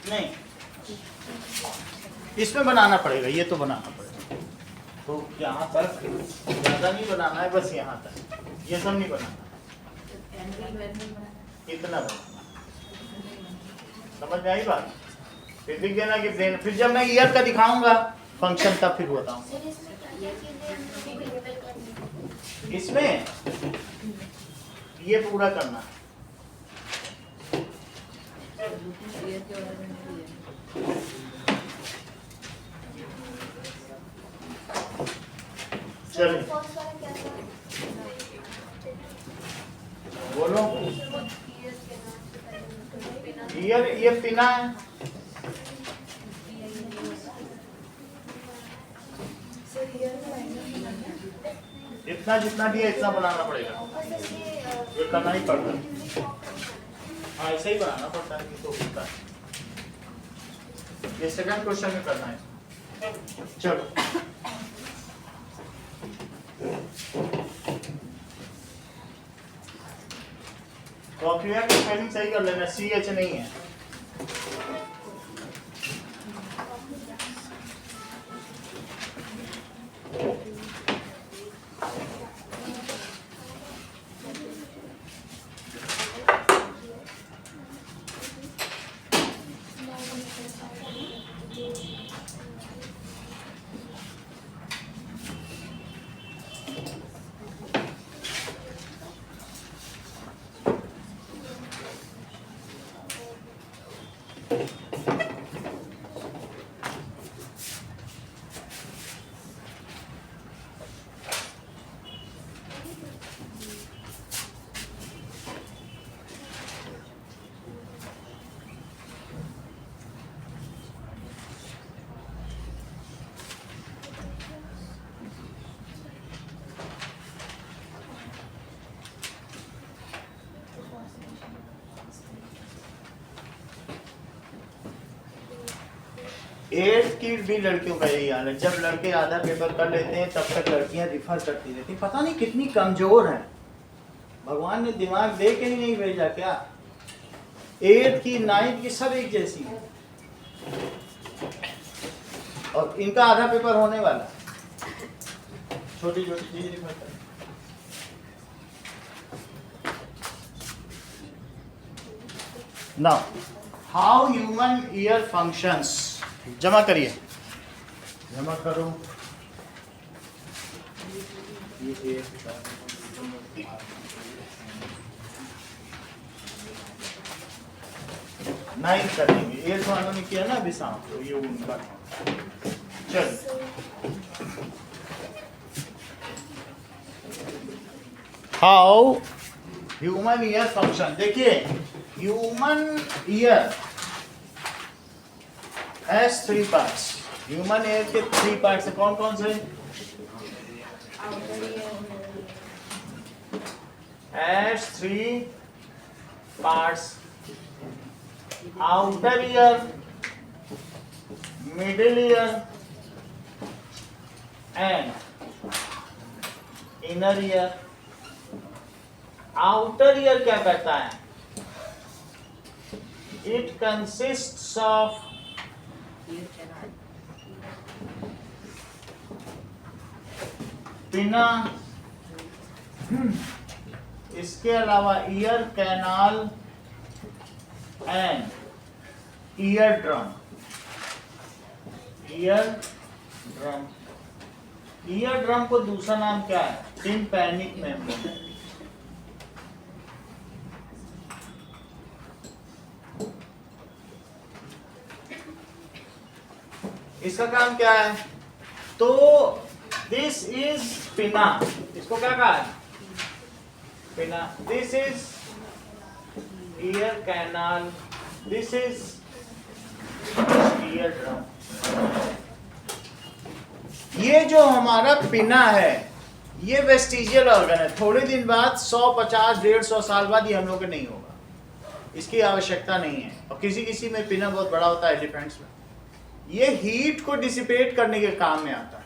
नहीं, इसमें बनाना पड़ेगा. ये तो बनाना पड़ेगा. तो यहाँ तक ज्यादा नहीं बनाना है, बस यहाँ तक. ये सब नहीं बनाना, इतना बनाना. समझ में आई बात? फिर लिख देना कि ब्रेन. फिर जब मैं ईयर का दिखाऊंगा फंक्शन तब फिर बताऊं. इसमें ये पूरा करना है. चलिए बोलो। ईयर, ये पिना है। इतना जितना दिया इतना बनाना पड़ेगा, ये करना ही पड़ता है। हाँ ऐसे ही बनाना पड़ता है तो होता है। ये सेकंड क्वेश्चन में करना है। चलो कॉफिया की स्पेलिंग सही कर लेना, CH नहीं है। एट्थ की भी लड़कियों का यही हाल है, जब लड़के आधा पेपर कर लेते हैं तब तक लड़कियां रिफर करती रहती, पता नहीं कितनी कमजोर है, भगवान ने दिमाग दे के ही नहीं भेजा क्या। एट्थ की, नाइन्थ की सब एक जैसी है, और इनका आधा पेपर होने वाला, छोटी छोटी चीज रिफर कर। Now how human ear functions, जमा करिए, जमा करो। नाइन्थ करेंगे, एट्थ वालों ने किया ना अभी शाम, तो ये उनका। चल हाउ ह्यूमन ईयर फंक्शन, देखिए human ear has 3 parts। Human air के 3 पार्ट्स है, कौन कौन से? has 3 parts, outer ear, middle ear and inner ear। outer ear क्या करता है? it consists of पिना, इसके अलावा ear canal and ear drum. Ear drum, ear drum को दूसरा नाम क्या है? Tympanic membrane. इसका काम क्या है? तो दिस इज पिना, इसको क्या कहा है? पिना। This is ear canal, this is ear drum. ये जो हमारा पिना है ये वेस्टिजियल ऑर्गन है, थोड़े दिन बाद 100, 50, 150 साल बाद ये हम लोग को नहीं होगा, इसकी आवश्यकता नहीं है। और किसी किसी में पिना बहुत बड़ा होता है एलिफेंट्स में, ये हीट को डिसिपेट करने के काम में आता है।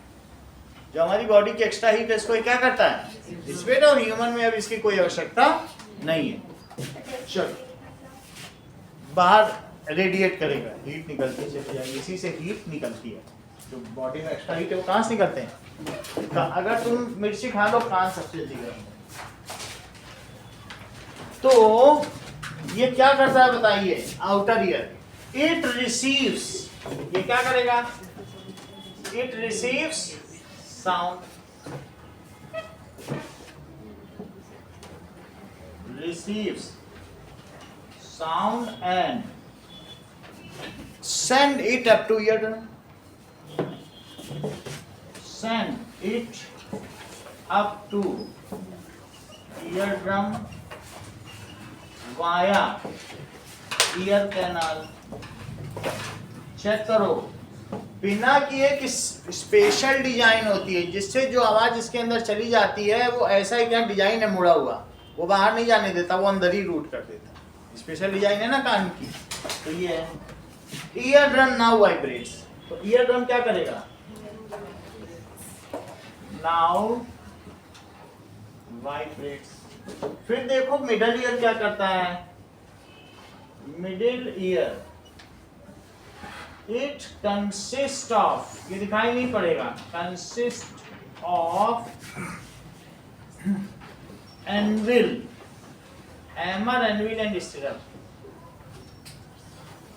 जो हमारी बॉडी की एक्स्ट्रा हीट है इसको क्या करता है? डिसिपेट। और ह्यूमन में अब इसकी कोई आवश्यकता नहीं है। चलो बाहर रेडिएट करेगा, हीट निकलती चली जाएगी, इसी से हीट निकलती है। जो बॉडी में एक्स्ट्रा हीट है वो कहाँ से निकलते हैं? अगर तुम मिर्ची खा लो कान सबसे जल्दी गर्म है। तो ये क्या करता है बताइए? आउटर ईयर, इट रिसीव्स, ये क्या करेगा? It receives sound, receives sound and send it up to eardrum, send it up to eardrum via ear canal. Check करो, बिना की एक स्पेशल डिजाइन होती है जिससे जो आवाज इसके अंदर चली जाती है वो ऐसा ही क्या डिजाइन है मुड़ा हुआ, वो बाहर नहीं जाने देता, वो अंदर ही रूट कर देता। स्पेशल डिजाइन है ना कान की, तो ये है। ईयर ड्रम नाउ वाइब्रेट्स, तो ईयर ड्रम क्या करेगा? Now vibrates. फिर देखो मिडल ईयर क्या करता है? Middle ear it consist of, ये दिखाई नहीं पड़ेगा, consist of anvil, hammer, anvil and stirrup.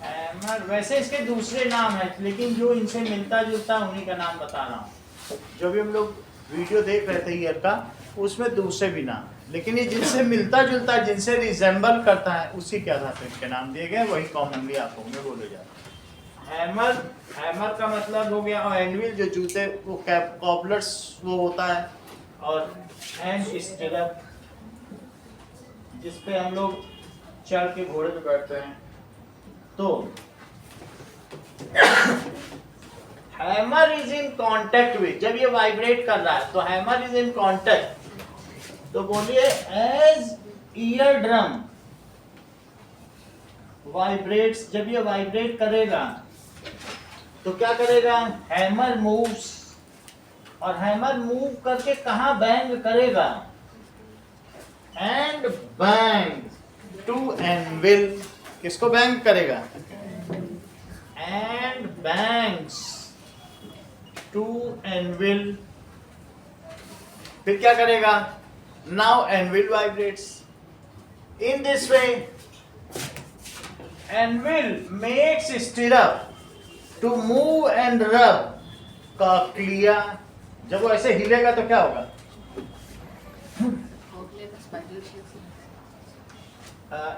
Hammer वैसे इसके दूसरे नाम है, लेकिन जो इनसे मिलता जुलता उन्हीं का नाम बता रहा हूँ। जो भी हम लोग वीडियो देख रहे थे ईयर का, उसमें दूसरे भी नाम, लेकिन ये जिनसे मिलता जुलता है, जिनसे रिजेंबल करता है, उसी के आधार पर इनके नाम दिए गए, वही कॉमनली आप लोगों में बोले जाते हैं। हैमर, हैमर का मतलब हो गया, और एनविल जो जूते वो कॉबलर्स वो होता है, और एंड स्टिरअप जिसपे हम लोग चढ़ के घोड़े पे बैठते हैं। तो hammer is in contact with, जब ये वाइब्रेट कर रहा है तो हैमर इज इन कांटेक्ट, तो बोलिए एज ईयर ड्रम वाइब्रेट्स, जब ये वाइब्रेट करेगा तो क्या करेगा? हैमर मूव्स, और हैमर मूव करके कहां बैंग करेगा? एंड बैंग टू एनविल, किसको बैंग करेगा? And bangs to anvil. फिर क्या करेगा? Now anvil vibrates. In this way anvil makes stirrup to move and rub cochlea. जब वो ऐसे हिलेगा तो क्या होगा?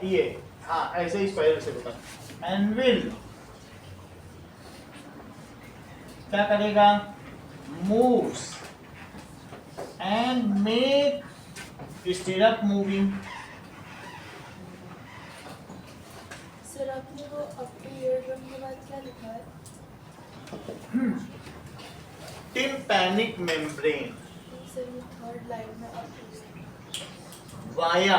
ये हाँ ऐसे ही स्पाइरल से होता। एनविल क्या करेगा? Moves and make stirrup moving. Sir आपने वो अपनी ईयर ड्रम के बाद क्या लिखा है? Tympanic membrane. सर ये थर्ड लाइन में आप वाया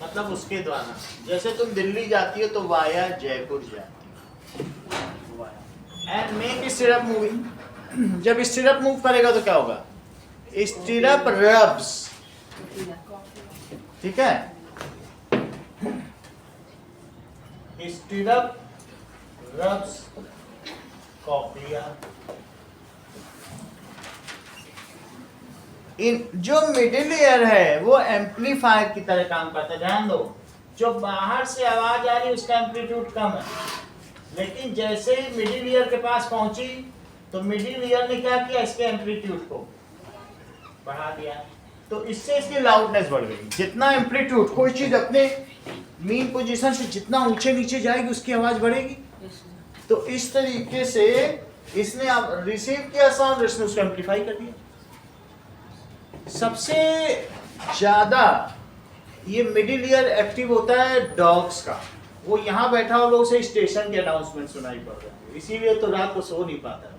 मतलब उसके द्वारा, जैसे तुम दिल्ली जाती हो तो वाया जयपुर जाती हो। एंड मेक स्टिरअप मूविंग, जब स्टिरअप मूव करेगा तो क्या होगा? स्टिरअप रब्स, ठीक है? Stirrup rubs cochlea. इन जो मिडिल ईयर है वो एम्पलीफायर की तरह काम करता है। ध्यान दो, जो बाहर से आवाज आ रही है उसका एम्पलीट्यूड कम है, लेकिन जैसे ही मिडिल ईयर के पास पहुंची तो मिडिल ईयर ने क्या किया? इसके एम्पलीट्यूड को बढ़ा दिया, तो इससे इसकी लाउडनेस बढ़ गई। जितना एम्पलीट्यूड, कोई चीज अपने मीन पोजीशन से जितना ऊंचे नीचे जाएगी उसकी आवाज बढ़ेगी। तो इस तरीके से इसने रिसीव किया साउंड, इसने उसको एम्पलीफाई कर दिया। सबसे ज्यादा ये मिडिल ईयर एक्टिव होता है डॉग्स का। वो यहाँ बैठा हो, लोग से स्टेशन के अनाउंसमेंट सुनाई पड़ रहे हैं, इसीलिए तो रात को सो नहीं पाता।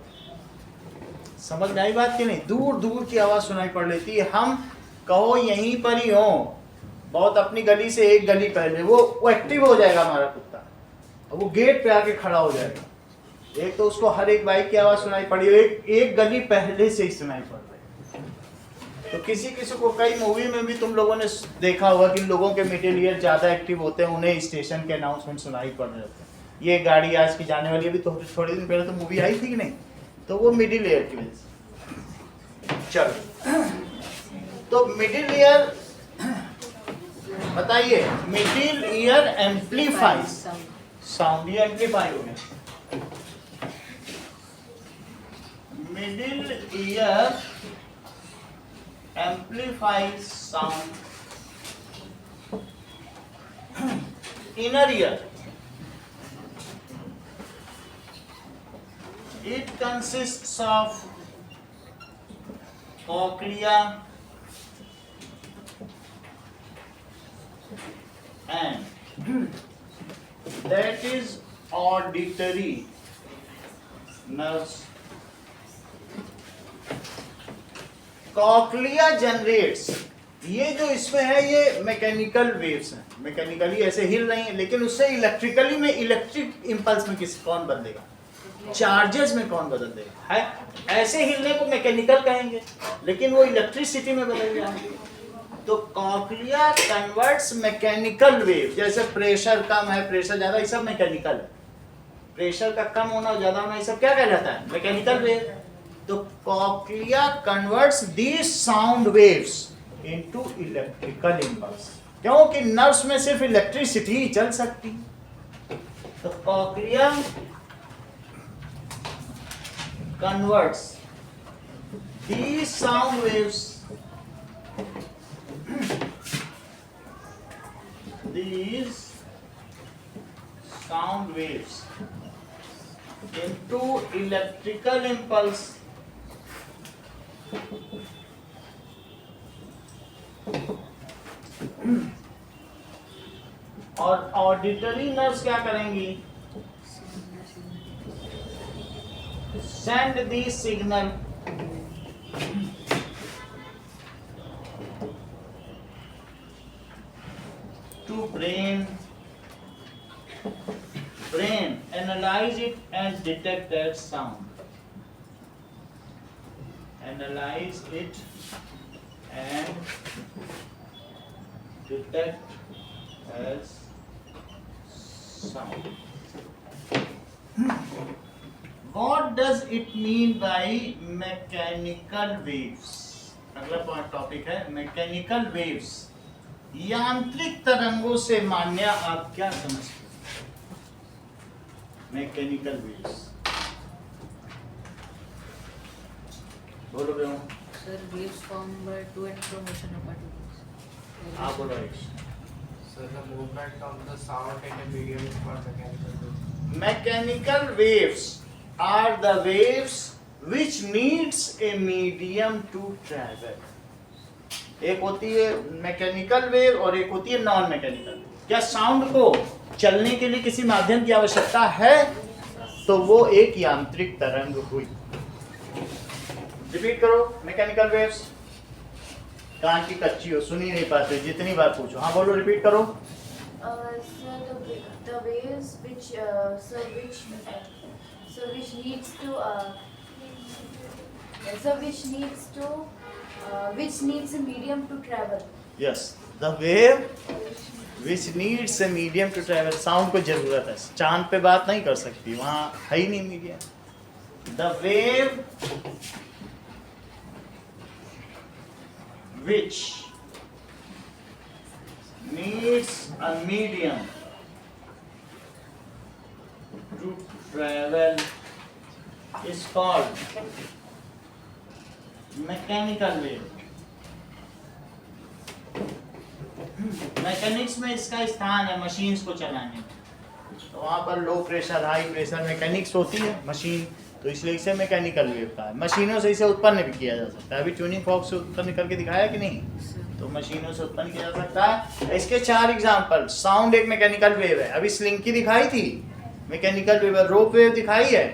समझ में आई बात कि नहीं? दूर दूर की आवाज सुनाई पड़ लेती है। हम कहो यहीं पर ही हो, बहुत अपनी गली से एक गली पहले वो एक्टिव हो जाएगा हमारा कुत्ता, और वो गेट पे आके खड़ा हो जाएगा। एक तो उसको हर एक बाइक की आवाज सुनाई पड़ी, एक गली पहले से ही सुनाई पड़ रही। तो किसी को कई मूवी में भी तुम लोगों ने देखा होगा कि लोगों के मिडिल ईयर ज्यादा एक्टिव होते हैं, उन्हें स्टेशन के अनाउंसमेंट सुनाई पड़ रहे होते हैं। ये गाड़ी आज की जाने वाली है, भी तो थोड़े दिन पहले तो मूवी आई थी कि नहीं? तो वो मिडिल ईयर की वजह से। चलो, तो मिडिल ईयर बताइए, मिडिल ईयर एम्पलीफाइज साउंड, ये एम्पलीफाई हो गया। Middle ear amplifies sound. Inner ear, it consists of cochlea and that is auditory nerves. Cochlea generates, ये जो इसमें है ये मैकेनिकल वेव्स हैं, मैकेनिकली ऐसे हिल रही हैं, लेकिन उससे इलेक्ट्रिकली में, इलेक्ट्रिक इंपल्स में कौन बदलेगा, चार्जेस में कौन बदल देगा, है ऐसे हिलने को मैकेनिकल कहेंगे, लेकिन वो इलेक्ट्रिसिटी में बदल जाएंगे। तो कॉक्लिया कन्वर्ट्स मैकेनिकल वेव, जैसे प्रेशर कम है, प्रेशर ज्यादा, ये सब मैकेनिकल है। प्रेशर का कम होना ज्यादा होना, ये सब क्या कहलाता है, मैकेनिकल वेव। तो cochlea converts these sound waves into electrical impulse, क्योंकि नर्व्स में सिर्फ इलेक्ट्रिसिटी ही चल सकती। तो cochlea converts these sound waves into electrical impulse और ऑडिटरी नर्व्स क्या करेंगी, send the signal to brain analyze it and detect that sound, analyze it and detect as sound. What does it mean by mechanical waves? अगला पॉइंट टॉपिक है मैकेनिकल वेव्स, यांत्रिक तरंगों से मान्य आप क्या समझते हो मैकेनिकल वेव्स? बोलो बे Sir, waves formed by to and fro motion of particles. आप बोलो Ayush. So the movement of the sound in a medium is called mechanical wave. Mechanical waves are the waves which needs a medium to travel. एक होती है मैकेनिकल वेव और एक होती है नॉन मैकेनिकल। क्या साउंड को चलने के लिए किसी माध्यम की आवश्यकता है, तो वो एक यांत्रिक तरंग हुई। रिपीट करो, मैकेनिकल वेव्स, कान की कच्ची हो, सुनी नहीं पाते, जितनी बार पूछो। हाँ बोलो, रिपीट करो। The waves which needs a medium to travel. Yes, the wave which needs a medium to travel. Sound को जरूरत है, चांद पे बात नहीं कर सकती, वहाँ है ही नहीं medium. The wave which needs a medium to travel is called mechanical wave. Mechanics में इसका स्थान है मशीन्स को चलाने में, तो वहाँ पर low pressure high pressure mechanics होती है मशीन, तो इसलिए इसे मैकेनिकल वेव कहा है। मशीनों से इसे उत्पन्न भी किया जा सकता है, अभी ट्यूनिंग फॉर्क से उत्पन्न करके दिखाया कि नहीं, तो मशीनों से उत्पन्न किया जा सकता है। इसके 4 एग्जाम्पल, साउंड एक मैकेनिकल वेव है, अभी स्लिंकी दिखाई थी मैकेनिकल वेव, रोप वेव दिखाई है,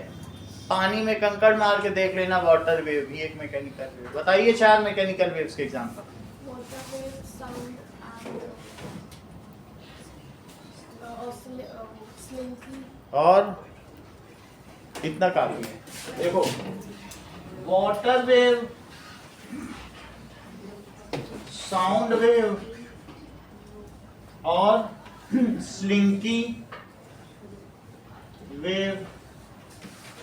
पानी में कंकड़ मार के देख लेना, वाटर वेव भी एक मैकेनिकल वेव। बताइए 4 मैकेनिकल वेव्स के example. Water wave, sound and slinky. और इतना काफी है। देखो, वाटर वेव, साउंड वेव और स्लिंकी वेव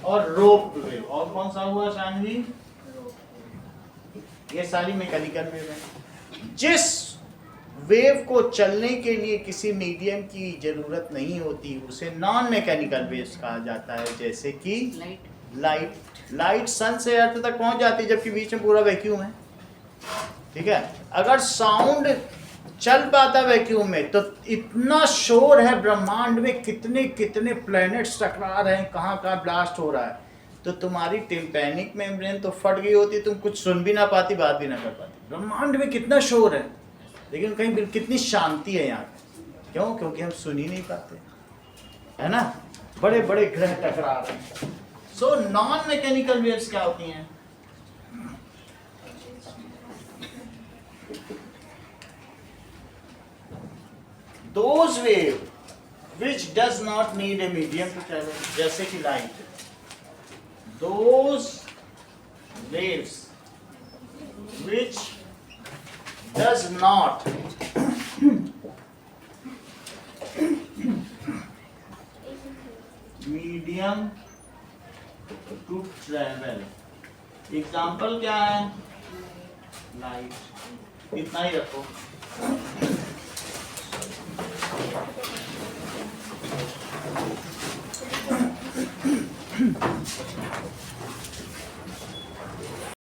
और रोप वेव, और कौन सा हुआ शानवी, ये सारी मैकेनिकल वेव है। जिस वेव को चलने के लिए किसी मीडियम की जरूरत नहीं होती उसे नॉन मैकेनिकल वेव्स कहा जाता है, जैसे कि लाइट सन से अर्थ तक पहुंच जाती है जबकि बीच में पूरा वैक्यूम है, ठीक है। अगर साउंड चल पाता वैक्यूम में तो इतना शोर है ब्रह्मांड में, कितने कितने प्लैनेट्स टकरा रहे हैं, कहाँ कहाँ ब्लास्ट हो रहा है, तो तुम्हारी टिम्पैनिक मेम्ब्रेन तो फट गई होती, तुम कुछ सुन भी ना पाती, बात भी ना कर पाती। ब्रह्मांड में कितना शोर है, लेकिन कहीं कितनी शांति है यहाँ पे, क्यों? क्योंकि हम सुन ही नहीं पाते, है ना? बड़े बड़े ग्रह टकरा रहे हैं। सो नॉन मैकेनिकल वेव्स क्या होती हैं? Those wave which does not need a medium to travel, जैसे कि light, those waves which does not medium to travel, example क्या है? लाइट। इतना ही रखो।